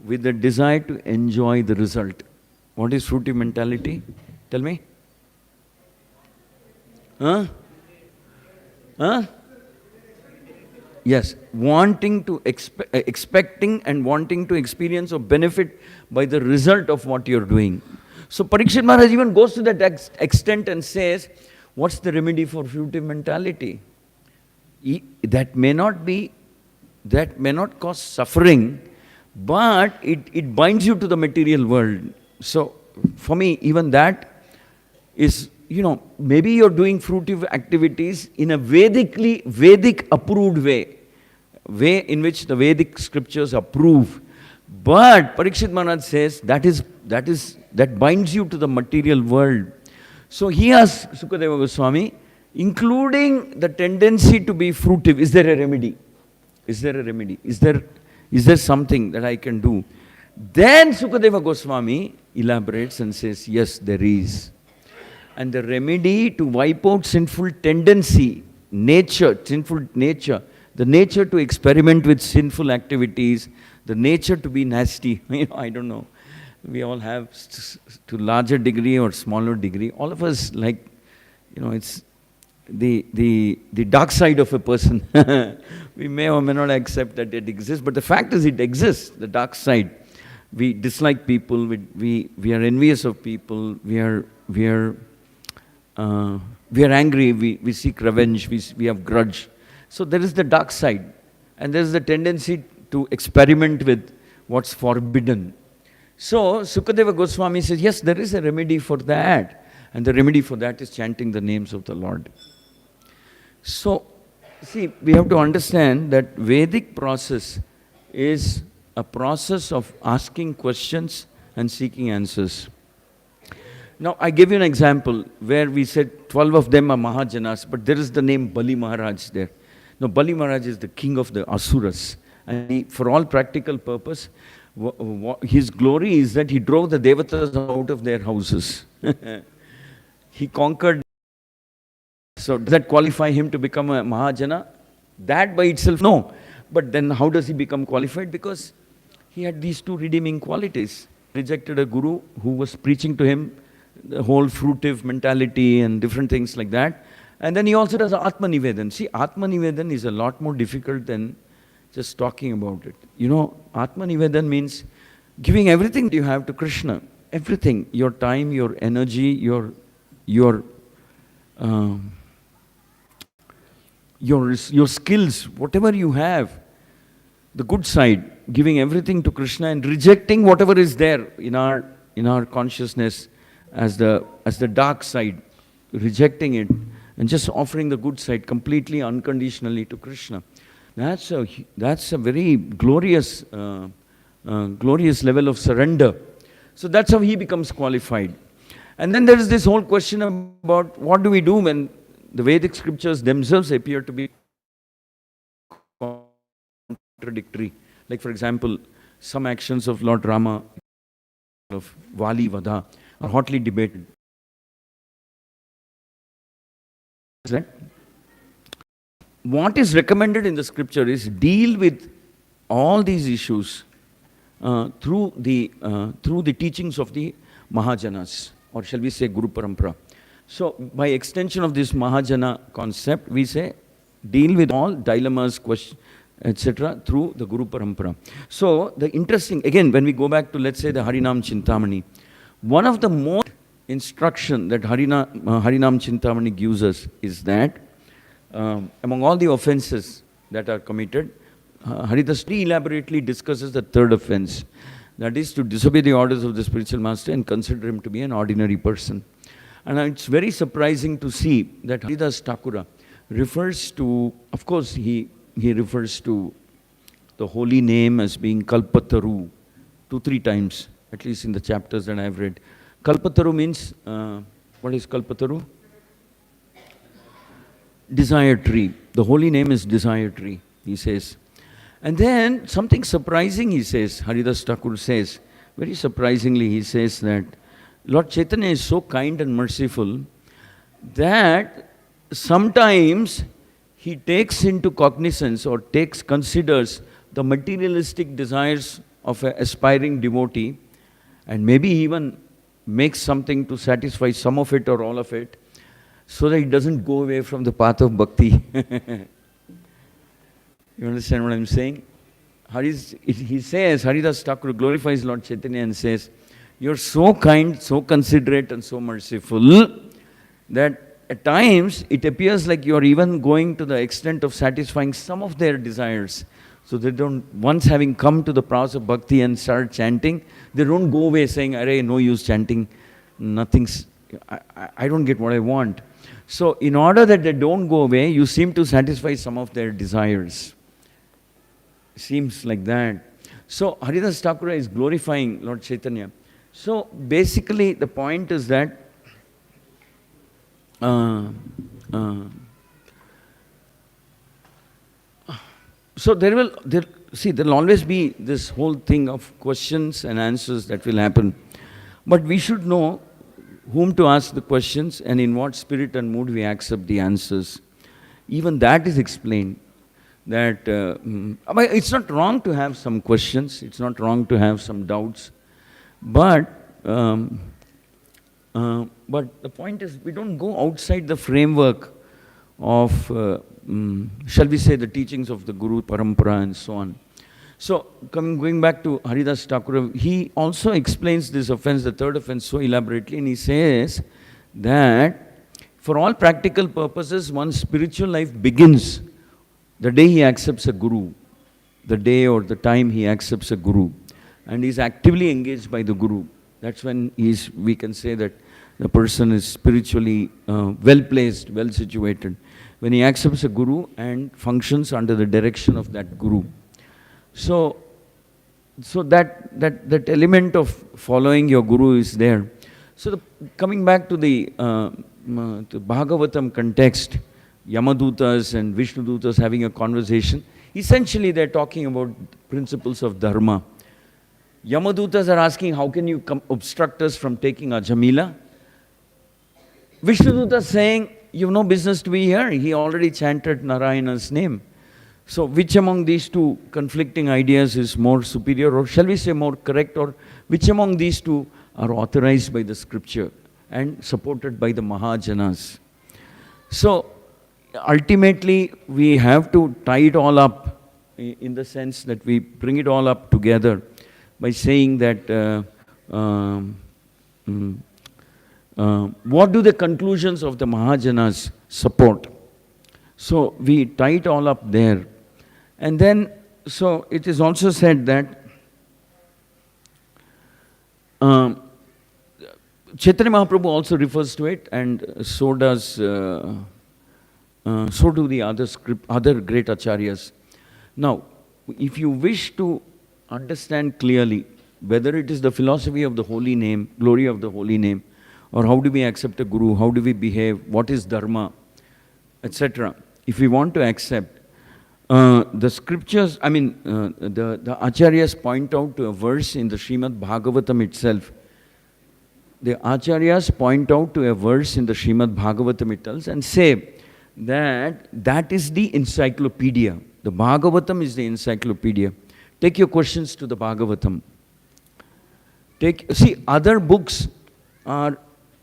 Speaker 1: with the desire to enjoy the result. What is fruitive mentality? Tell me. Yes, wanting to expecting and wanting to experience or benefit by the result of what you're doing. So Parikshit Maharaj even goes to that extent and says, what's the remedy for fruitive mentality? That may not cause suffering, but it binds you to the material world. So for me, even that is, maybe you're doing fruitive activities in a Vedic approved way in which the Vedic scriptures approve. But Parikshit Maharaj says that binds you to the material world. So he asks Sukadeva Goswami, including the tendency to be fruitive, is there a remedy? Is there a remedy? Is there something that I can do? Then Sukadeva Goswami elaborates and says, yes, there is. And the remedy to wipe out sinful tendency, sinful nature, the nature to experiment with sinful activities, the nature to be nasty, I don't know. We all have, to larger degree or smaller degree, all of us it's the dark side of a person. We may or may not accept that it exists, but the fact is it exists, the dark side. We dislike people, we are envious of people, we are angry, we seek revenge, we have grudge. So there is the dark side, and there is the tendency to experiment with what's forbidden. So Sukadeva Goswami says, yes, there is a remedy for that, and the remedy for that is chanting the names of the Lord. So, see, we have to understand that Vedic process is a process of asking questions and seeking answers. Now, I give you an example where we said 12 of them are Mahajanas, but there is the name Bali Maharaj there. Now, Bali Maharaj is the king of the Asuras. And for all practical purpose, his glory is that he drove the Devatas out of their houses. He conquered. So does that qualify him to become a Mahajana? That by itself, no. But then how does he become qualified? Because he had these two redeeming qualities. Rejected a guru who was preaching to him the whole fruitive mentality and different things like that. And then he also does Atma Nivedan. See, Atma Nivedan is a lot more difficult than just talking about it. Atma Nivedan means giving everything you have to Krishna. Everything. Your time, your energy, your skills, whatever you have, the good side, giving everything to Krishna and rejecting whatever is there in our consciousness as the dark side, rejecting it and just offering the good side completely, unconditionally to Krishna. That's a very glorious level of surrender. So that's how he becomes qualified. And then there is this whole question about what do we do when the Vedic scriptures themselves appear to be contradictory. Like, for example, some actions of Lord Rama, of Vali Vada, are hotly debated. What is recommended in the scripture is deal with all these issues through the teachings of the Mahajanas, or shall we say Guru Parampara. So, by extension of this Mahajana concept, we say deal with all dilemmas, questions, etc. through the Guru Parampara. So, the interesting, again, when we go back to, let's say, the Harinam Chintamani, one of the more instruction that Harinam Chintamani gives us is that among all the offenses that are committed, Haridas elaborately discusses the third offense, that is to disobey the orders of the spiritual master and consider him to be an ordinary person. And it's very surprising to see that Haridas Thakura refers to, of course, he refers to the holy name as being Kalpataru 2-3 times, at least in the chapters that I have read. Kalpataru means, what is Kalpataru? Desire tree. The holy name is desire tree, he says. And then something surprising he says, Haridas Thakur says, very surprisingly he says that Lord Chaitanya is so kind and merciful that sometimes he takes into cognizance or considers the materialistic desires of an aspiring devotee and maybe even makes something to satisfy some of it or all of it so that he doesn't go away from the path of bhakti. You understand what I'm saying? He says, Haridas Thakur glorifies Lord Chaitanya and says, you're so kind, so considerate and so merciful that at times it appears like you're even going to the extent of satisfying some of their desires. So they don't, once having come to the prowess of bhakti and start chanting, they don't go away saying, Arey, no use chanting, nothing's, I don't get what I want. So in order that they don't go away, you seem to satisfy some of their desires. Seems like that. So Haridas Thakur is glorifying Lord Chaitanya. So basically the point is that so there'll always be this whole thing of questions and answers that will happen. But we should know whom to ask the questions and in what spirit and mood we accept the answers. Even that is explained. That it's not wrong to have some questions, it's not wrong to have some doubts, but the point is we don't go outside the framework of, shall we say, the teachings of the Guru, Parampara and so on. So going back to Haridas Thakur, he also explains this offense, the third offense, so elaborately, and he says that for all practical purposes, one's spiritual life begins the day he accepts a guru, the day or the time he accepts a guru, and is actively engaged by the guru. That's when we can say that the person is spiritually well-placed, well-situated. When he accepts a guru and functions under the direction of that guru. So that element of following your guru is there. So coming back to the Bhagavatam context, Yamadutas and Vishnudutas having a conversation. Essentially, they're talking about principles of dharma. Yamadutas are asking, how can you obstruct us from taking Ajamila? Vishnudutas saying, you have no business to be here. He already chanted Narayana's name. So which among these two conflicting ideas is more superior, or shall we say more correct, or which among these two are authorized by the scripture and supported by the Mahajanas? So ultimately, we have to tie it all up in the sense that we bring it all up together by saying that what do the conclusions of the Mahajanas support? So we tie it all up there. And then, so it is also said that Chaitanya Mahaprabhu also refers to it, and so does so do the other great acharyas. Now, if you wish to understand clearly whether it is the philosophy of the holy name, glory of the holy name, or how do we accept a guru, how do we behave, what is dharma, etc. If we want to accept, the scriptures, the acharyas point out to a verse in the Srimad Bhagavatam itself. The acharyas point out to a verse in the Srimad Bhagavatam itself and say that is the encyclopedia. The Bhagavatam is the encyclopedia. Take your questions to the Bhagavatam. See, other books are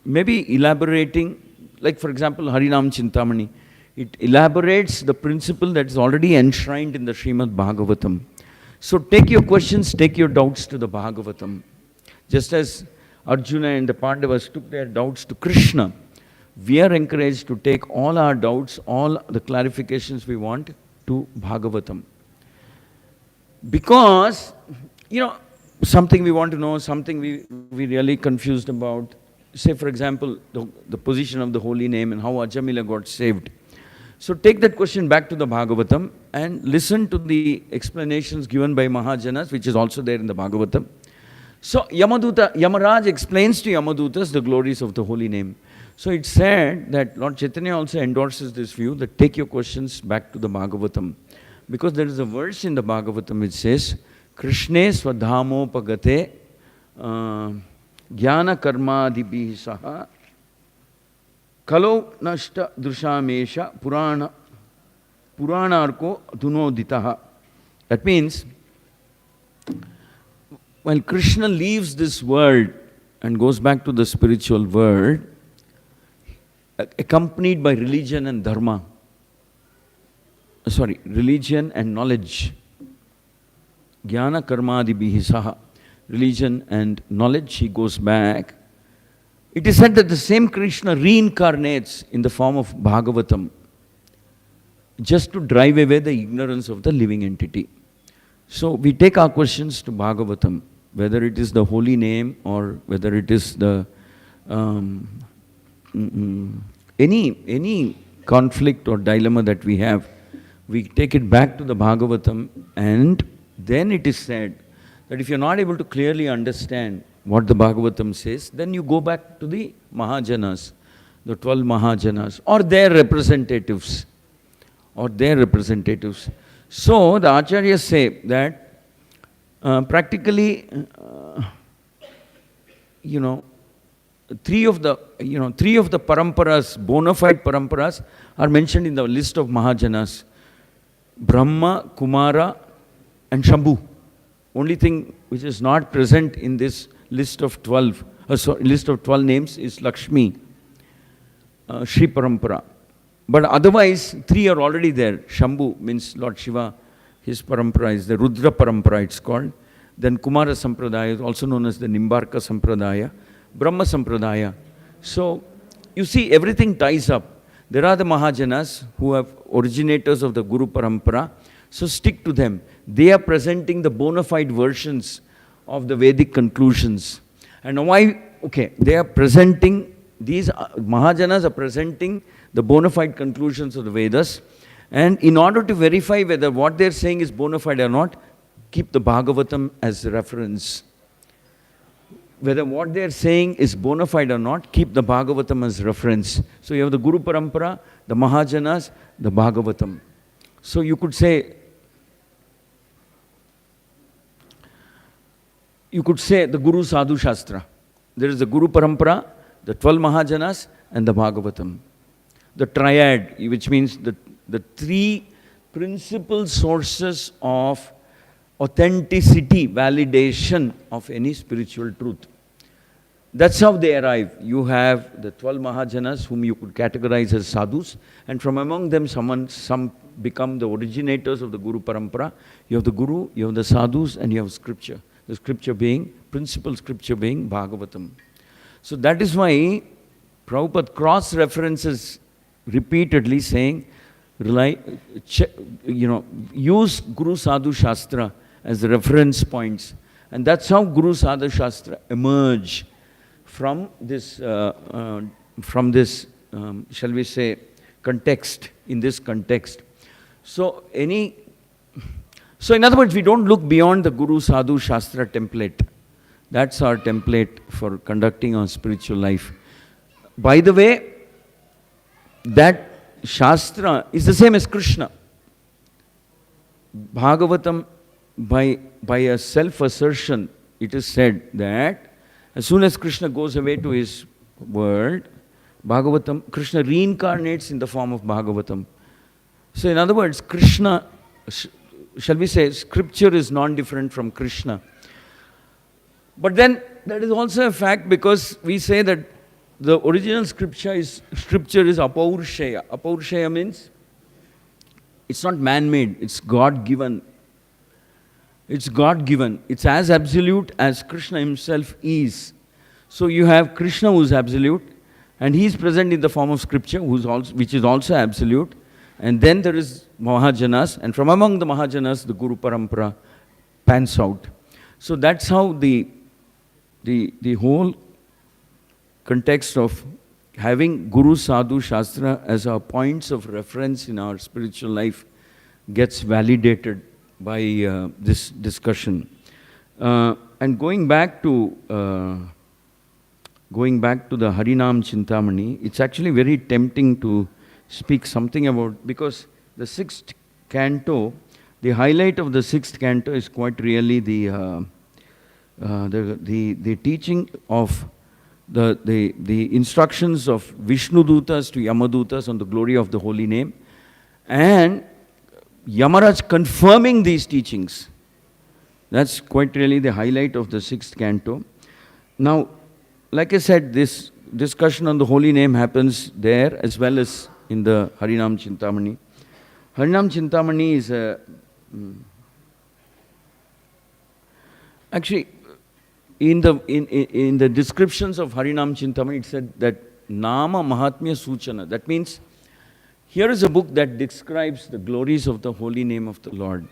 Speaker 1: maybe elaborating, like for example, Harinam Chintamani. It elaborates the principle that is already enshrined in the Srimad Bhagavatam. So take your questions, take your doubts to the Bhagavatam. Just as Arjuna and the Pandavas took their doubts to Krishna, we are encouraged to take all our doubts, all the clarifications we want to Bhagavatam. Because, something we want to know, something we really confused about, say for example, the position of the holy name and how Ajamila got saved. So take that question back to the Bhagavatam and listen to the explanations given by Mahajanas, which is also there in the Bhagavatam. So Yamaraj explains to Yamadutas the glories of the holy name. So it's said that Lord Chaitanya also endorses this view that take your questions back to the Bhagavatam. Because there is a verse in the Bhagavatam which says, Krishne swadhamopagate jnana karma adibhi saha kalo nashta drushamesha puranarko dunoditaha. That means, when Krishna leaves this world and goes back to the spiritual world, accompanied by religion and dharma, religion and knowledge. Jnana karmadibhihi saha. Religion and knowledge, he goes back. It is said that the same Krishna reincarnates in the form of Bhagavatam, just to drive away the ignorance of the living entity. So we take our questions to Bhagavatam, whether it is the holy name or whether it is the any conflict or dilemma that we have, we take it back to the Bhagavatam, and then it is said that if you're not able to clearly understand what the Bhagavatam says, then you go back to the Mahajanas, the 12 Mahajanas, or their representatives. So the Acharyas say that practically, three of the paramparas, bona fide paramparas, are mentioned in the list of Mahajanas: Brahma, Kumara, and Shambhu. Only thing which is not present in this list of 12 names is Lakshmi, Shri Parampara. But otherwise, three are already there. Shambhu means Lord Shiva, his parampara is the Rudra Parampara, it's called. Then Kumara Sampradaya, also known as the Nimbarka Sampradaya, Brahma Sampradaya. So, you see, everything ties up. There are the Mahajanas who have originators of the Guru Parampara, so stick to them. They are presenting the bona fide versions of the Vedic conclusions. And why? Okay, they are presenting, these Mahajanas are presenting the bona fide conclusions of the Vedas. And in order to verify whether what they are saying is bona fide or not, keep the Bhagavatam as reference. Whether what they are saying is bona fide or not, keep the Bhagavatam as reference. So you have the Guru Parampara, the Mahajanas, the Bhagavatam. So you could say the Guru Sadhu Shastra. There is the Guru Parampara, the 12 Mahajanas, and the Bhagavatam. The triad, which means the three principal sources of authenticity, validation of any spiritual truth. That's how they arrive. You have the 12 Mahajanas, whom you could categorize as sadhus, and from among them some become the originators of the Guru Parampara. You have the Guru, you have the sadhus, and you have scripture. The principal scripture being Bhagavatam. So that is why Prabhupada cross-references repeatedly saying, use Guru Sadhu Shastra as the reference points. And that's how Guru Sadhu Shastra emerge from this, shall we say, context, in this context. So in other words, we don't look beyond the Guru Sadhu Shastra template. That's our template for conducting our spiritual life. By the way, that Shastra is the same as Krishna. Bhagavatam, by a self-assertion, it is said that as soon as Krishna goes away to his world, Krishna reincarnates in the form of Bhagavatam. So in other words, Krishna, shall we say, scripture is non-different from Krishna. But then that is also a fact, because we say that the original scripture is apaurushaya. Apaurushaya means it's not man-made, it's God-given. It's God-given. It's as absolute as Krishna himself is. So you have Krishna who is absolute, and he is present in the form of scripture, which is also absolute. And then there is Mahajanas, and from among the Mahajanas, the Guru Parampara pans out. So that's how the whole context of having Guru Sadhu Shastra as our points of reference in our spiritual life gets validated by this discussion. And going back to the Harinam Chintamani, it's actually very tempting to speak something about, because the sixth canto, the highlight of the sixth canto is quite really the teaching of the instructions of Vishnu Dutas to Yamadutas on the glory of the holy name, and Yamaraj confirming these teachings. That's quite really the highlight of the sixth canto. Now, like I said, this discussion on the holy name happens there as well as in the Harinam Chintamani. Harinam Chintamani is a... Actually, in the descriptions of Harinam Chintamani, it said that Nama Mahatmya Suchana. That means, here is a book that describes the glories of the holy name of the Lord.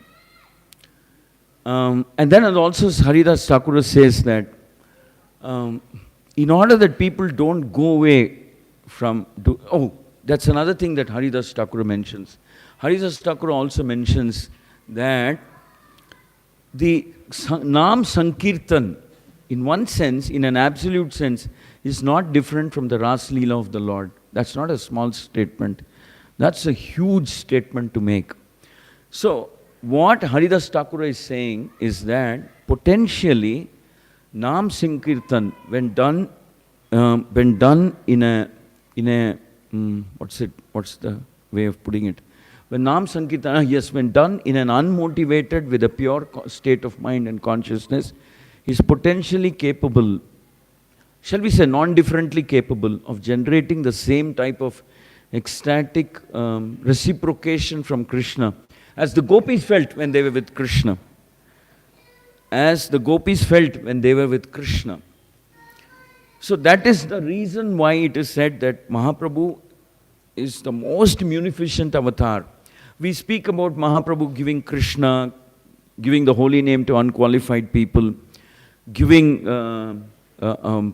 Speaker 1: And then also Haridas Thakura says that in order that people don't go away from... that's another thing that Haridas Thakura mentions. Haridas Thakura also mentions that the Nam Sankirtan, in one sense, in an absolute sense, is not different from the Ras Leela of the Lord. That's not a small statement. That's a huge statement to make. So, what Haridas Thakura is saying is that potentially Nam Sankirtan, when done in a what's the way of putting it? When Nam Sankirtan, when done in an unmotivated with a pure state of mind and consciousness, is potentially capable, shall we say non-differently capable of generating the same type of ecstatic reciprocation from Krishna as the gopis felt when they were with Krishna. As the gopis felt when they were with Krishna. So that is the reason why it is said that Mahaprabhu is the most munificent avatar. We speak about Mahaprabhu giving Krishna, giving the holy name to unqualified people, giving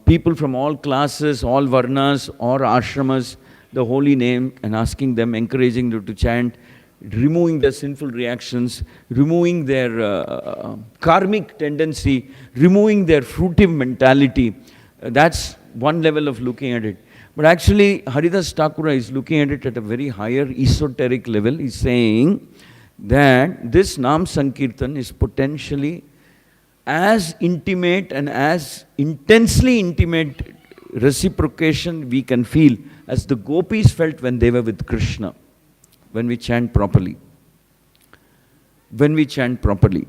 Speaker 1: people from all classes, all varnas or ashramas the holy name and asking them, encouraging them to chant, removing their sinful reactions, removing their karmic tendency, removing their fruitive mentality. That's one level of looking at it. But actually, Haridas Thakura is looking at it at a very higher esoteric level. He's saying that this Nam Sankirtan is potentially as intimate and as intensely intimate reciprocation we can feel as the gopis felt when they were with Krishna, when we chant properly. When we chant properly.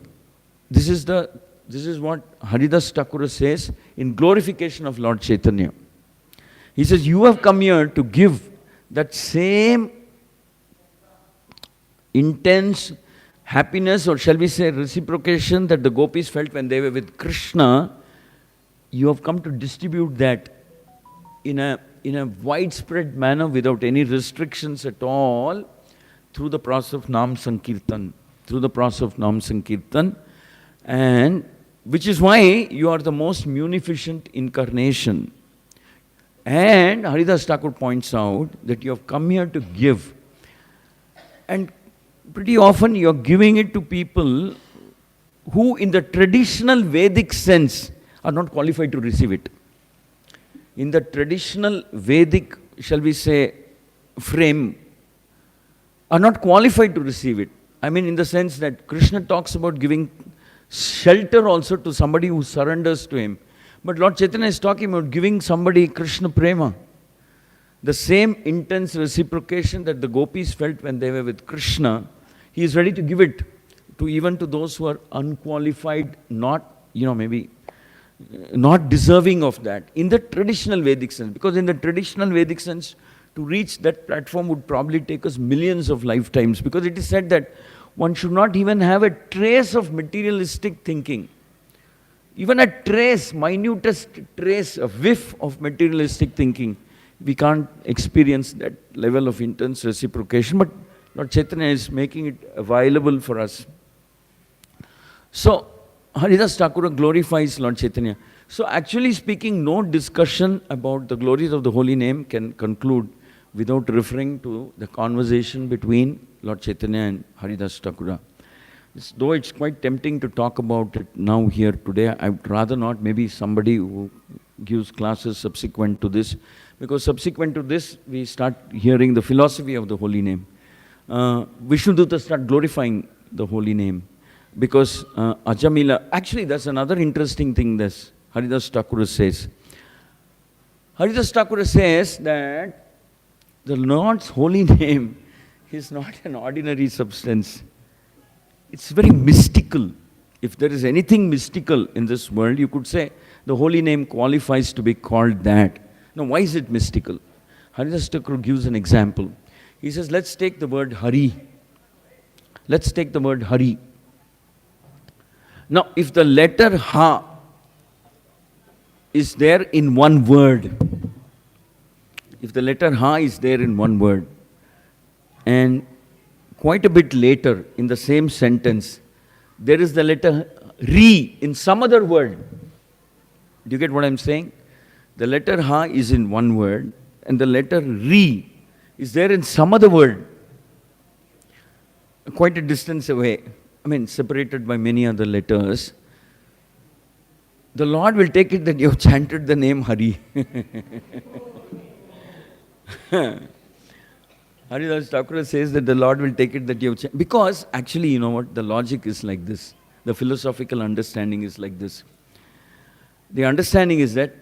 Speaker 1: This is what Haridas Thakura says in glorification of Lord Chaitanya. He says, you have come here to give that same intense happiness, or shall we say reciprocation, that the gopis felt when they were with Krishna. You have come to distribute that in a widespread manner without any restrictions at all through the process of Nam Sankirtan. Through the process of Nam Sankirtan. And which is why you are the most munificent incarnation. And Haridas Thakur points out that you have come here to give. And pretty often you are giving it to people who in the traditional Vedic sense are not qualified to receive it. In the traditional Vedic, shall we say, frame, are not qualified to receive it. I mean, in the sense that Krishna talks about giving shelter also to somebody who surrenders to him. But Lord Chaitanya is talking about giving somebody Krishna Prema. The same intense reciprocation that the gopis felt when they were with Krishna, he is ready to give it to even to those who are unqualified, not, maybe not deserving of that. In the traditional Vedic sense. Because in the traditional Vedic sense, to reach that platform would probably take us millions of lifetimes. Because it is said that one should not even have a trace of materialistic thinking. Even a trace, minutest trace, a whiff of materialistic thinking, we can't experience that level of intense reciprocation. But Lord Chaitanya is making it available for us. So, Haridas Thakura glorifies Lord Chaitanya. So, actually speaking, no discussion about the glories of the holy name can conclude without referring to the conversation between Lord Chaitanya and Haridas Thakura. Though it's quite tempting to talk about it now here today, I would rather not. Maybe somebody who gives classes subsequent to this, because subsequent to this, we start hearing the philosophy of the holy name. Vishnuduta start glorifying the holy name, because Ajamila, actually that's another interesting thing this Haridas Thakura says. Haridas Thakura says that the Lord's holy name is not an ordinary substance. It's very mystical. If there is anything mystical in this world, you could say the holy name qualifies to be called that. Now, why is it mystical? Haridas Thakur gives an example. He says, let's take the word Hari. Let's take the word Hari. Now, if the letter Ha is there in one word, if the letter Ha is there in one word, and quite a bit later in the same sentence, there is the letter Ri in some other word. Do you get what I'm saying? The letter Ha is in one word, and the letter Ri is there in some other word, quite a distance away, separated by many other letters. The Lord will take it that you have chanted the name Hari. Haridas Thakur says that the Lord will take it that you have chanted. Because actually, you know what, the logic is like this. The philosophical understanding is like this. The understanding is that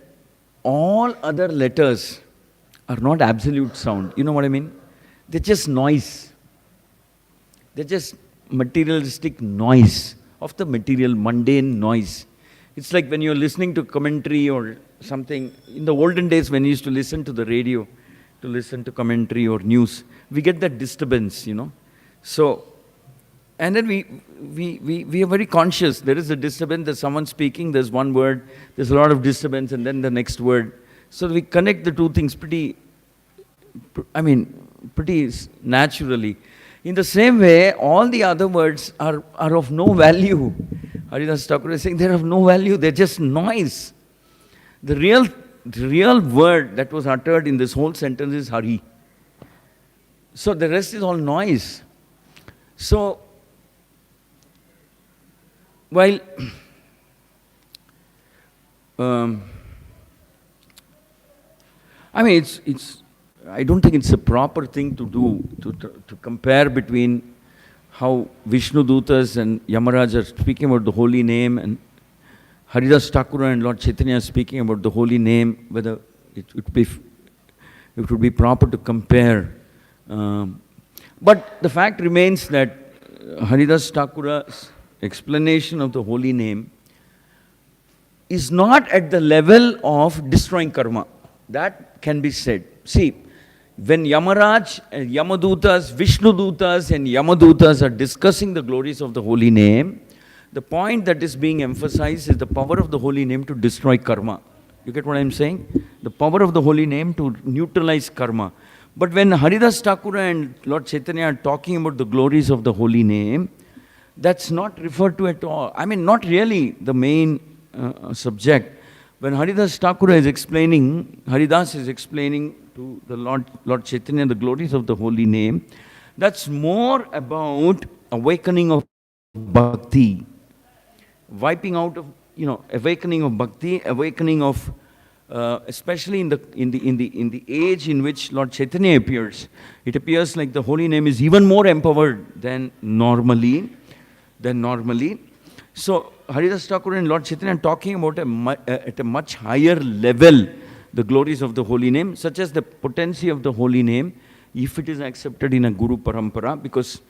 Speaker 1: all other letters are not absolute sound. You know what I mean? They're just noise. They're just materialistic noise of the material, mundane noise. It's like when you're listening to commentary or something. In the olden days when you used to listen to the radio, to listen to commentary or news, we get that disturbance, you know. So, and then we are very conscious. There is a disturbance, there's someone speaking, there's one word, there's a lot of disturbance, and then the next word. So we connect the two things pretty naturally. In the same way, all the other words are of no value. Haridas Thakur is saying they're of no value, they're just noise. The real word that was uttered in this whole sentence is Hari. So the rest is all noise. So, while I don't think it's a proper thing to do, to compare between how Vishnu Dutas and Yamaraj are speaking about the holy name and Haridas Thakur and Lord Chaitanya are speaking about the holy name, whether it would be proper to compare. But the fact remains that Haridas Thakur's explanation of the holy name is not at the level of destroying karma. That can be said. See, when Yamaraj, Yamadutas, Vishnu Dutas and Yamadutas are discussing the glories of the holy name, the point that is being emphasized is the power of the holy name to destroy karma. You get what I'm saying? The power of the holy name to neutralize karma. But when Haridas Thakur and Lord Chaitanya are talking about the glories of the holy name, that's not referred to at all. Not really the main subject. When Haridas Thakur is explaining, Haridas is explaining to the Lord Chaitanya the glories of the holy name, that's more about awakening of bhakti, wiping out of, awakening of bhakti, awakening of, especially in the age in which Lord Chaitanya appears. It appears like the holy name is even more empowered than normally. So Haridas Thakur and Lord Chaitanya are talking about at a much higher level the glories of the holy name, such as the potency of the holy name, if it is accepted in a Guru Parampara, because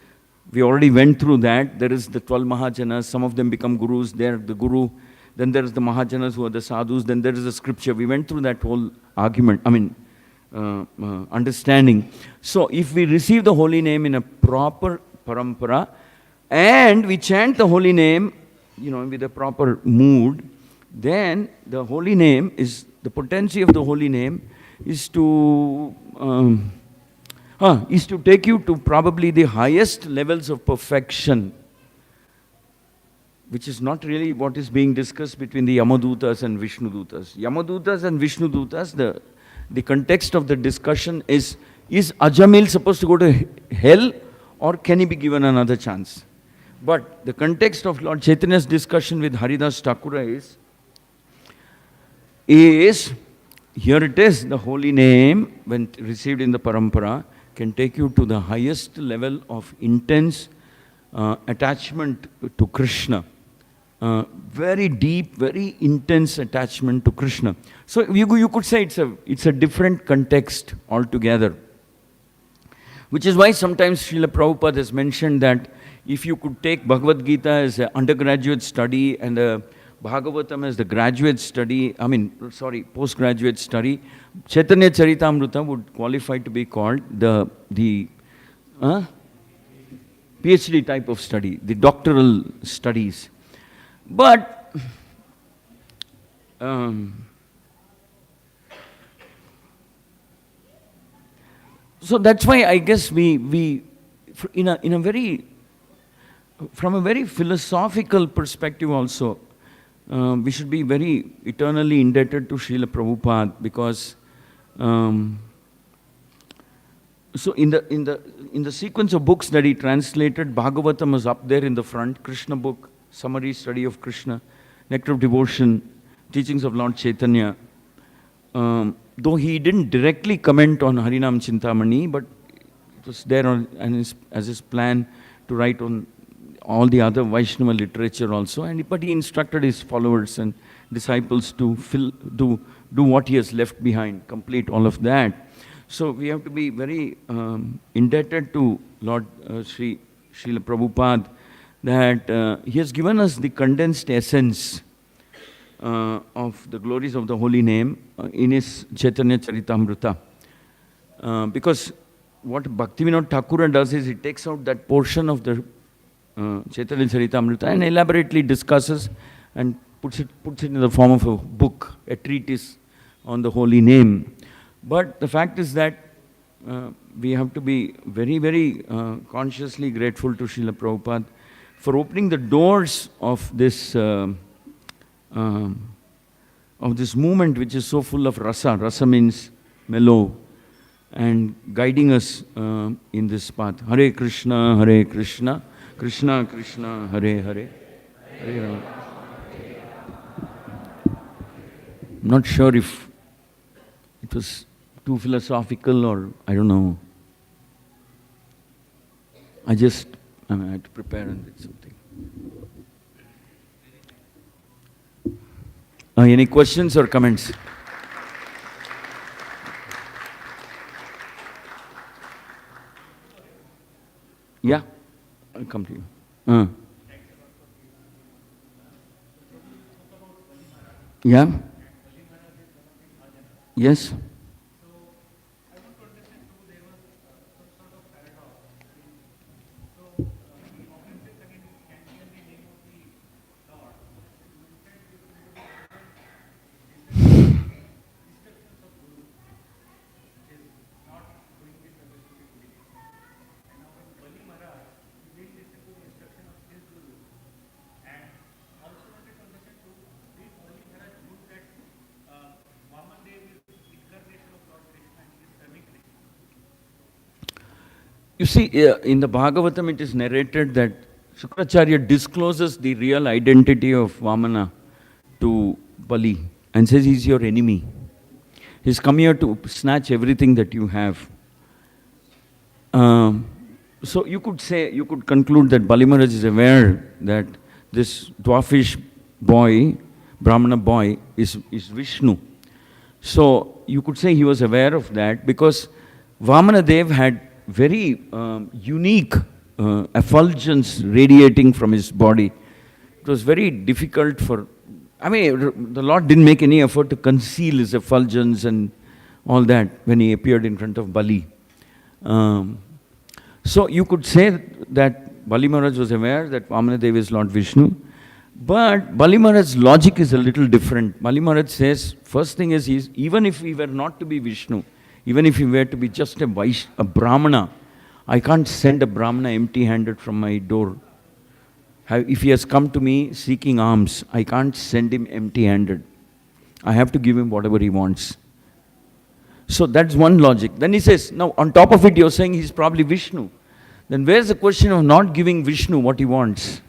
Speaker 1: we already went through that. There is the 12 Mahajanas, some of them become Gurus, they're the Guru, then there is the Mahajanas who are the Sadhus, then there is the scripture. We went through that whole argument, understanding. So if we receive the holy name in a proper Parampara, and we chant the holy name, with a proper mood, then the holy name is, the potency of the holy name is to take you to probably the highest levels of perfection, which is not really what is being discussed between the Yamadutas and Vishnu Dutas. Yamadutas and Vishnu Dutas, the context of the discussion is Ajamil supposed to go to hell or can he be given another chance? But the context of Lord Chaitanya's discussion with Haridas Thakur is here it is, the holy name, when received in the parampara, can take you to the highest level of intense attachment to Krishna. Very deep, very intense attachment to Krishna. So you could say it's a different context altogether. Which is why sometimes Srila Prabhupada has mentioned that if you could take Bhagavad Gita as an undergraduate study and Bhagavatam as the graduate study, postgraduate study, Chaitanya Charitamrita would qualify to be called the PhD PhD type of study, the doctoral studies. But so that's why I guess we in a very, from a very philosophical perspective also, we should be very eternally indebted to Srila Prabhupada, because so in the sequence of books that he translated, Bhagavatam is up there in the front, Krishna book, summary study of Krishna, Nectar of Devotion, teachings of Lord Chaitanya. Though he didn't directly comment on Harinam Chintamani, but it was there as his plan to write on all the other Vaishnava literature also. But he instructed his followers and disciples to do what he has left behind, complete all of that. So we have to be very indebted to Lord Srila Prabhupada, that he has given us the condensed essence of the glories of the holy name in his Chaitanya Charitamrita. Because what Bhaktivinoda Thakura does is he takes out that portion of the Chaitanya Charitamrita and elaborately discusses and puts it in the form of a book, a treatise on the holy name. But the fact is that we have to be very, very consciously grateful to Srila Prabhupada for opening the doors of this movement, which is so full of rasa. Rasa means mellow, and guiding us in this path. Hare Krishna, Krishna Krishna, Hare Hare, Hare Rama. I'm not sure if it was too philosophical or I don't know. I had to prepare and did something. Any questions or comments? Yeah, I'll come to you. Yeah? Yes? You see, in the Bhagavatam it is narrated that Shukracharya discloses the real identity of Vamana to Bali and says he's your enemy. He's come here to snatch everything that you have. So you could conclude that Bali Maharaj is aware that this dwarfish boy, Brahmana boy, is Vishnu. So you could say he was aware of that because Vamana Dev had very unique effulgence radiating from his body. It was very difficult the Lord didn't make any effort to conceal his effulgence and all that when he appeared in front of Bali. So you could say that Bali Maharaj was aware that Vamana Dev is Lord Vishnu, but Bali Maharaj's logic is a little different. Bali Maharaj says, first thing is, even if he were not to be Vishnu, even if he were to be just a Brahmana, I can't send a Brahmana empty-handed from my door. If he has come to me seeking alms, I can't send him empty-handed. I have to give him whatever he wants. So that's one logic. Then he says, now on top of it you're saying he's probably Vishnu. Then where's the question of not giving Vishnu what he wants?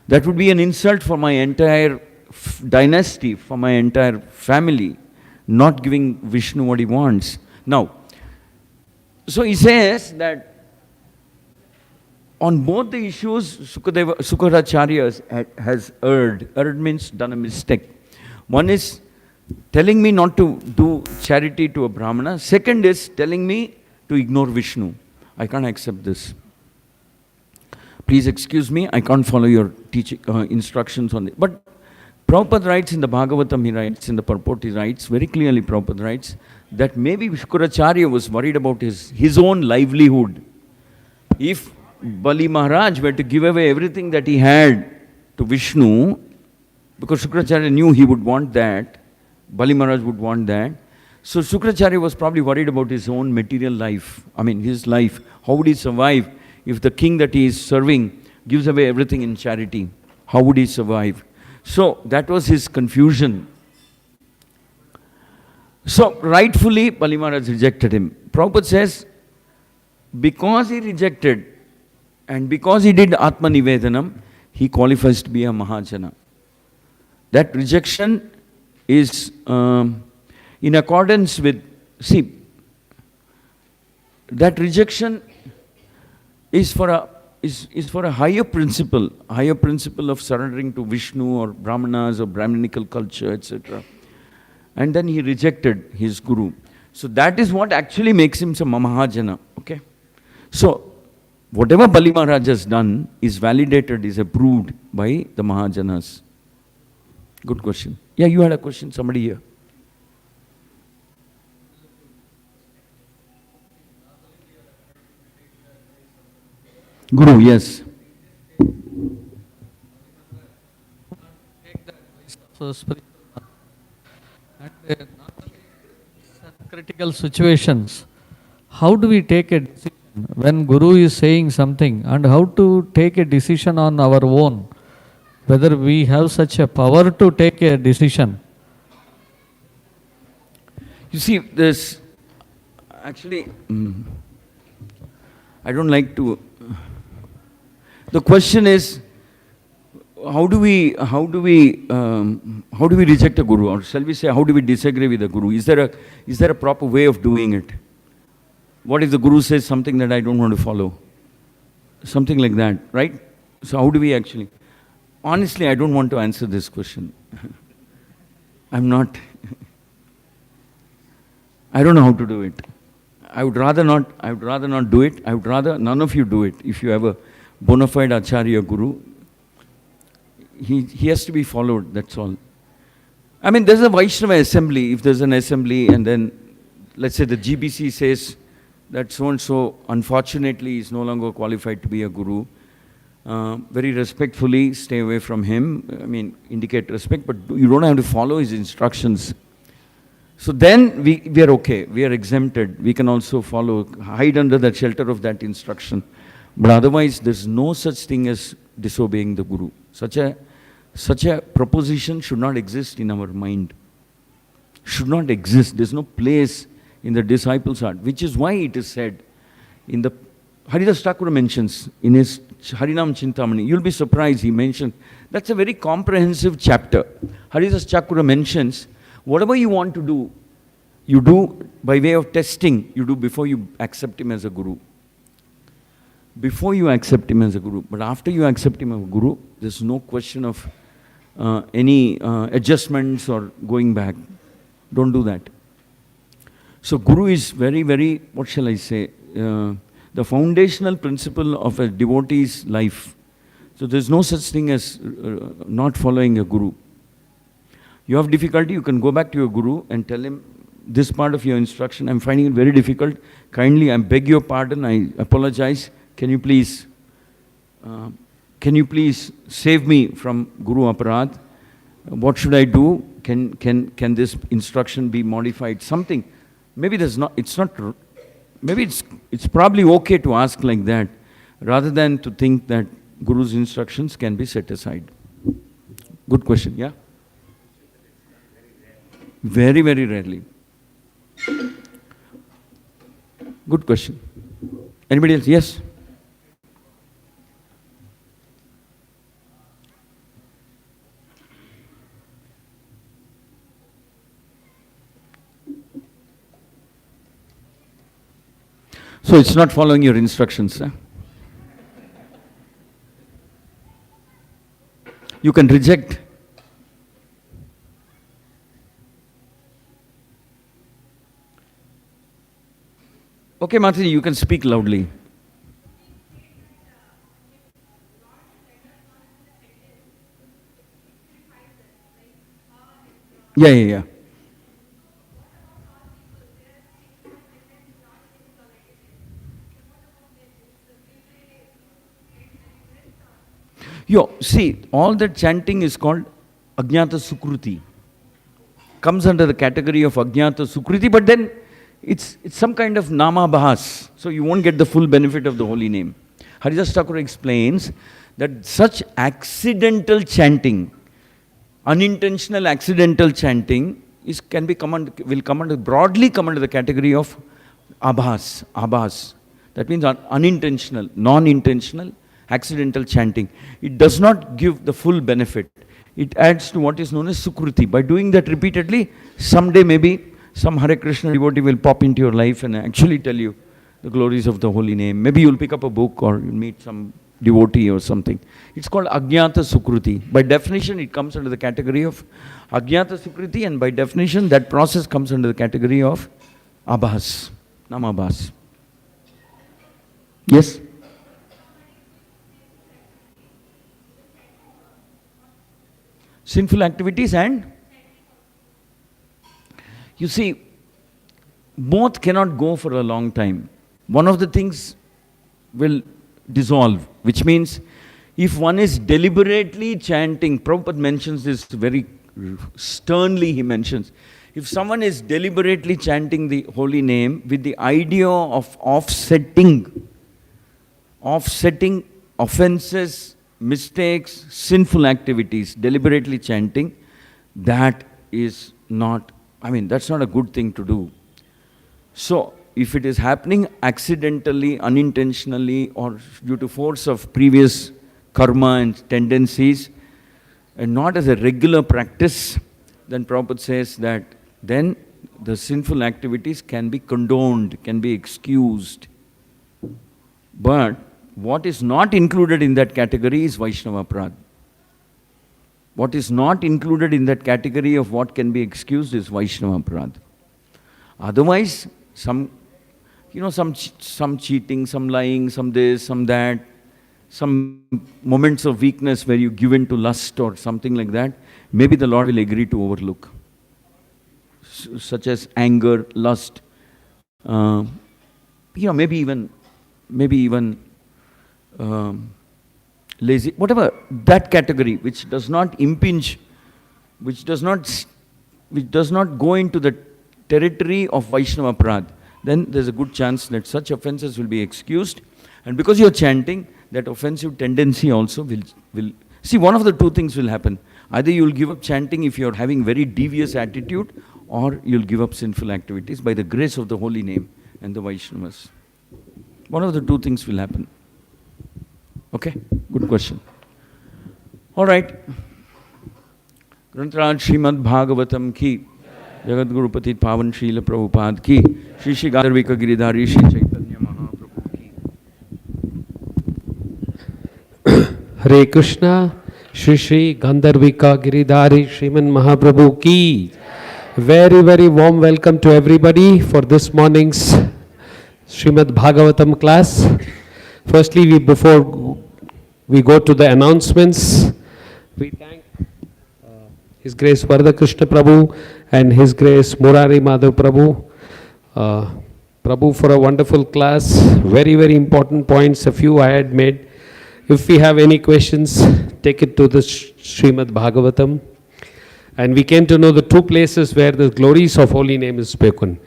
Speaker 1: That would be an insult for my entire dynasty, for my entire family, not giving Vishnu what he wants. Now, so he says that on both the issues, Sukaracharya has erred. Erred means done a mistake. One is telling me not to do charity to a Brahmana. Second is telling me to ignore Vishnu. I can't accept this. Please excuse me, I can't follow your teaching instructions on it. But Prabhupada writes in the Bhagavatam, he writes in the purport, he writes very clearly, Prabhupada writes, that maybe Shukracharya was worried about his own livelihood. If Bali Maharaj were to give away everything that he had to Vishnu, because Shukracharya knew he would want that, Bali Maharaj would want that. So Shukracharya was probably worried about his own material life. I mean, his life. How would he survive if the king that he is serving gives away everything in charity? How would he survive? So that was his confusion. So rightfully, Bali Maharaj rejected him. Prabhupada says, because he rejected and because he did Atma Nivedanam, he qualifies to be a Mahajana. That rejection is in accordance with, see, that rejection is for a higher principle of surrendering to Vishnu or Brahmanas or Brahminical culture, etc. And then he rejected his guru. So that is what actually makes him a Mahajana. Okay? So whatever Bali Maharaj has done is validated, is approved by the Mahajanas. Good question. Yeah, you had a question, somebody here. Guru, yes.
Speaker 2: So spiritual and not only in critical situations, how do we take a decision when Guru is saying something, and how to take a decision on our own, whether we have such a power to take a decision?
Speaker 1: You see, this actually, I don't like to. The question is, how do we reject a guru, or shall we say, how do we disagree with a guru? Is there a proper way of doing it? What if the guru says something that I don't want to follow? Something like that, right? So how do we actually? Honestly, I don't want to answer this question. I'm not. I don't know how to do it. I would rather not do it. I would rather none of you do it. If you have a bona fide Acharya Guru, he has to be followed, that's all. I mean, there's a Vaishnava assembly. If there's an assembly and then, let's say the GBC says that so-and-so, unfortunately, is no longer qualified to be a guru, very respectfully stay away from him. I mean, indicate respect, but you don't have to follow his instructions. So then we are okay, we are exempted. We can also follow, hide under the shelter of that instruction. But otherwise, there's no such thing as disobeying the Guru. Such a proposition should not exist in our mind. Should not exist. There's no place in the disciples' heart, which is why it is said in the Haridas Thakur mentions in his Harinam Chintamani. You'll be surprised, he mentioned. That's a very comprehensive chapter. Haridas Thakur mentions, whatever you want to do, you do by way of testing, you do before you accept him as a guru. Before you accept him as a guru. But after you accept him as a guru, there's no question of any adjustments or going back. Don't do that. So guru is very, very, what shall I say, the foundational principle of a devotee's life. So there's no such thing as not following a guru. You have difficulty, you can go back to your guru and tell him, this part of your instruction, I'm finding it very difficult. Kindly, I beg your pardon, I apologize. Can you please save me from Guru Aparad? What should I do? Can this instruction be modified? Something. Maybe it's probably okay to ask like that, rather than to think that Guru's instructions can be set aside. Good question, yeah? Very, very rarely. Good question. Anybody else? Yes? So it's not following your instructions. Huh? You can reject. Okay, Mataji, you can speak loudly. Yeah. See, all that chanting is called Ajnata Sukruti. Comes under the category of Ajnata Sukruti, but then it's some kind of Nama Bahas. So you won't get the full benefit of the holy name. Haridas Thakur explains that such accidental chanting, unintentional accidental chanting, will broadly come under the category of Abhas. That means unintentional, non-intentional, accidental chanting. It does not give the full benefit. It adds to what is known as Sukruti. By doing that repeatedly, someday maybe some Hare Krishna devotee will pop into your life and actually tell you the glories of the holy name. Maybe you'll pick up a book or you'll meet some devotee or something. It's called Ajnata Sukruti. By definition, it comes under the category of Ajnata Sukruti, and by definition, that process comes under the category of Abhas, Namabhas. Yes? Sinful activities and? You see, both cannot go for a long time. One of the things will dissolve, which means if one is deliberately chanting, Prabhupada mentions this very sternly, he mentions, if someone is deliberately chanting the holy name with the idea of offsetting offenses, mistakes, sinful activities, deliberately chanting, that is not, that's not a good thing to do. So, if it is happening accidentally, unintentionally, or due to force of previous karma and tendencies, and not as a regular practice, then Prabhupada says that then the sinful activities can be condoned, can be excused. But what is not included in that category is Vaishnava Aparadha. What is not included in that category of what can be excused is Vaishnava Aparadha. Otherwise, some cheating, some lying, some this, some that, some moments of weakness where you give in to lust or something like that, maybe the Lord will agree to overlook. Such as anger, lust, maybe even lazy, whatever, that category which does not impinge, which does not go into the territory of Vaishnava Aparadha, then there's a good chance that such offenses will be excused. And because you're chanting, that offensive tendency also will see, one of the two things will happen. Either you'll give up chanting if you're having very devious attitude, or you'll give up sinful activities by the grace of the holy name and the Vaishnavas. One of the two things will happen. Okay? Good question. All right. Grantaraj Srimad Bhagavatam ki, Jagat Guru Patit Pavan Srila Prabhupada ki, Shri Shri Gandharvika Giridhari Shri Chaitanya Mahaprabhu ki.
Speaker 3: Hare Krishna, Shri Shri Gandharvika Giridhari Sriman Mahaprabhu ki. Very, very warm welcome to everybody for this morning's Srimad Bhagavatam class. Firstly, before we go to the announcements, we thank His Grace Varada Krishna Prabhu and His Grace Murari Madhav Prabhu. Prabhu for a wonderful class. Very, very important points, a few I had made. If we have any questions, take it to the Srimad Bhagavatam. And we came to know the two places where the glories of holy name is spoken.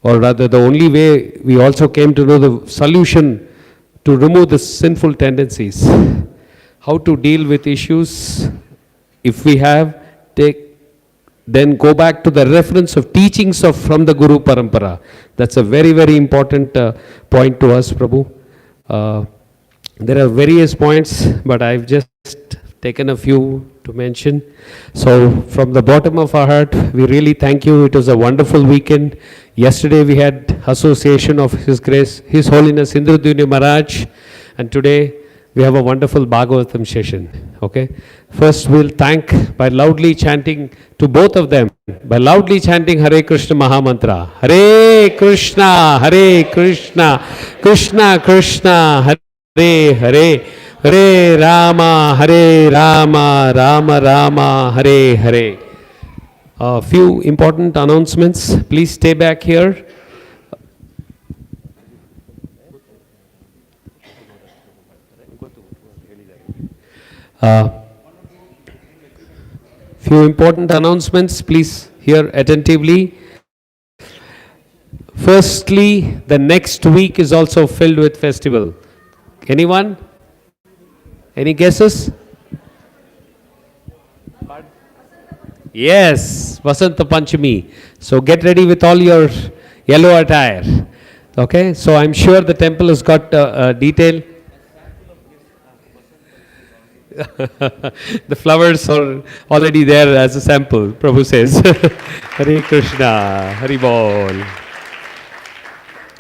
Speaker 3: Or rather, the only way we also came to know the solution to remove the sinful tendencies. How to deal with issues. If we have, then go back to the reference of teachings from the Guru Parampara. That's a very, very important point to us, Prabhu. There are various points, but I've just taken a few to mention. So from the bottom of our heart, we really thank you. It was a wonderful weekend. Yesterday we had association of His Grace, His Holiness Indradyumna Maharaj, and today we have a wonderful Bhagavatam session. Okay. First we'll thank by loudly chanting to both of them, by loudly chanting Hare Krishna Mahamantra. Hare Krishna, Krishna Krishna, Hare Hare, Hare Rama, Rama Rama, Hare Hare. A few important announcements. Please stay back here. Few important announcements, please hear attentively. Firstly, the next week is also filled with festival. Anyone? Any guesses? Yes, Vasanta Panchami. So get ready with all your yellow attire. Okay, so I'm sure the temple has got a detail. The flowers are already there as a sample, Prabhu says. Hare Krishna, Hari Bol.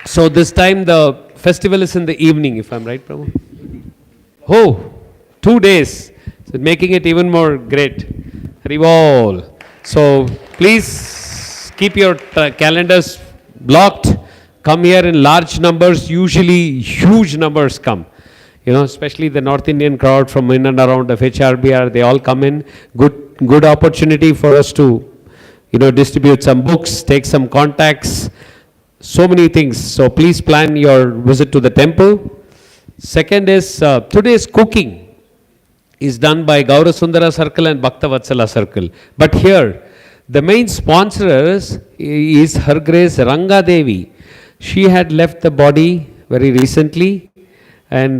Speaker 3: So this time the festival is in the evening, if I'm right, Prabhu? Oh, 2 days, so making it even more great. Hari Bol. So please keep your calendars blocked. Come here in large numbers, usually huge numbers come. You know, especially the North Indian crowd from in and around FHRBR, they all come in. Good opportunity for us to, distribute some books, take some contacts, so many things. So please plan your visit to the temple. Second is, today's cooking is done by Gaurasundara Circle and Bhaktavatsala Circle. But here, the main sponsors is Her Grace Ranga Devi. She had left the body very recently, and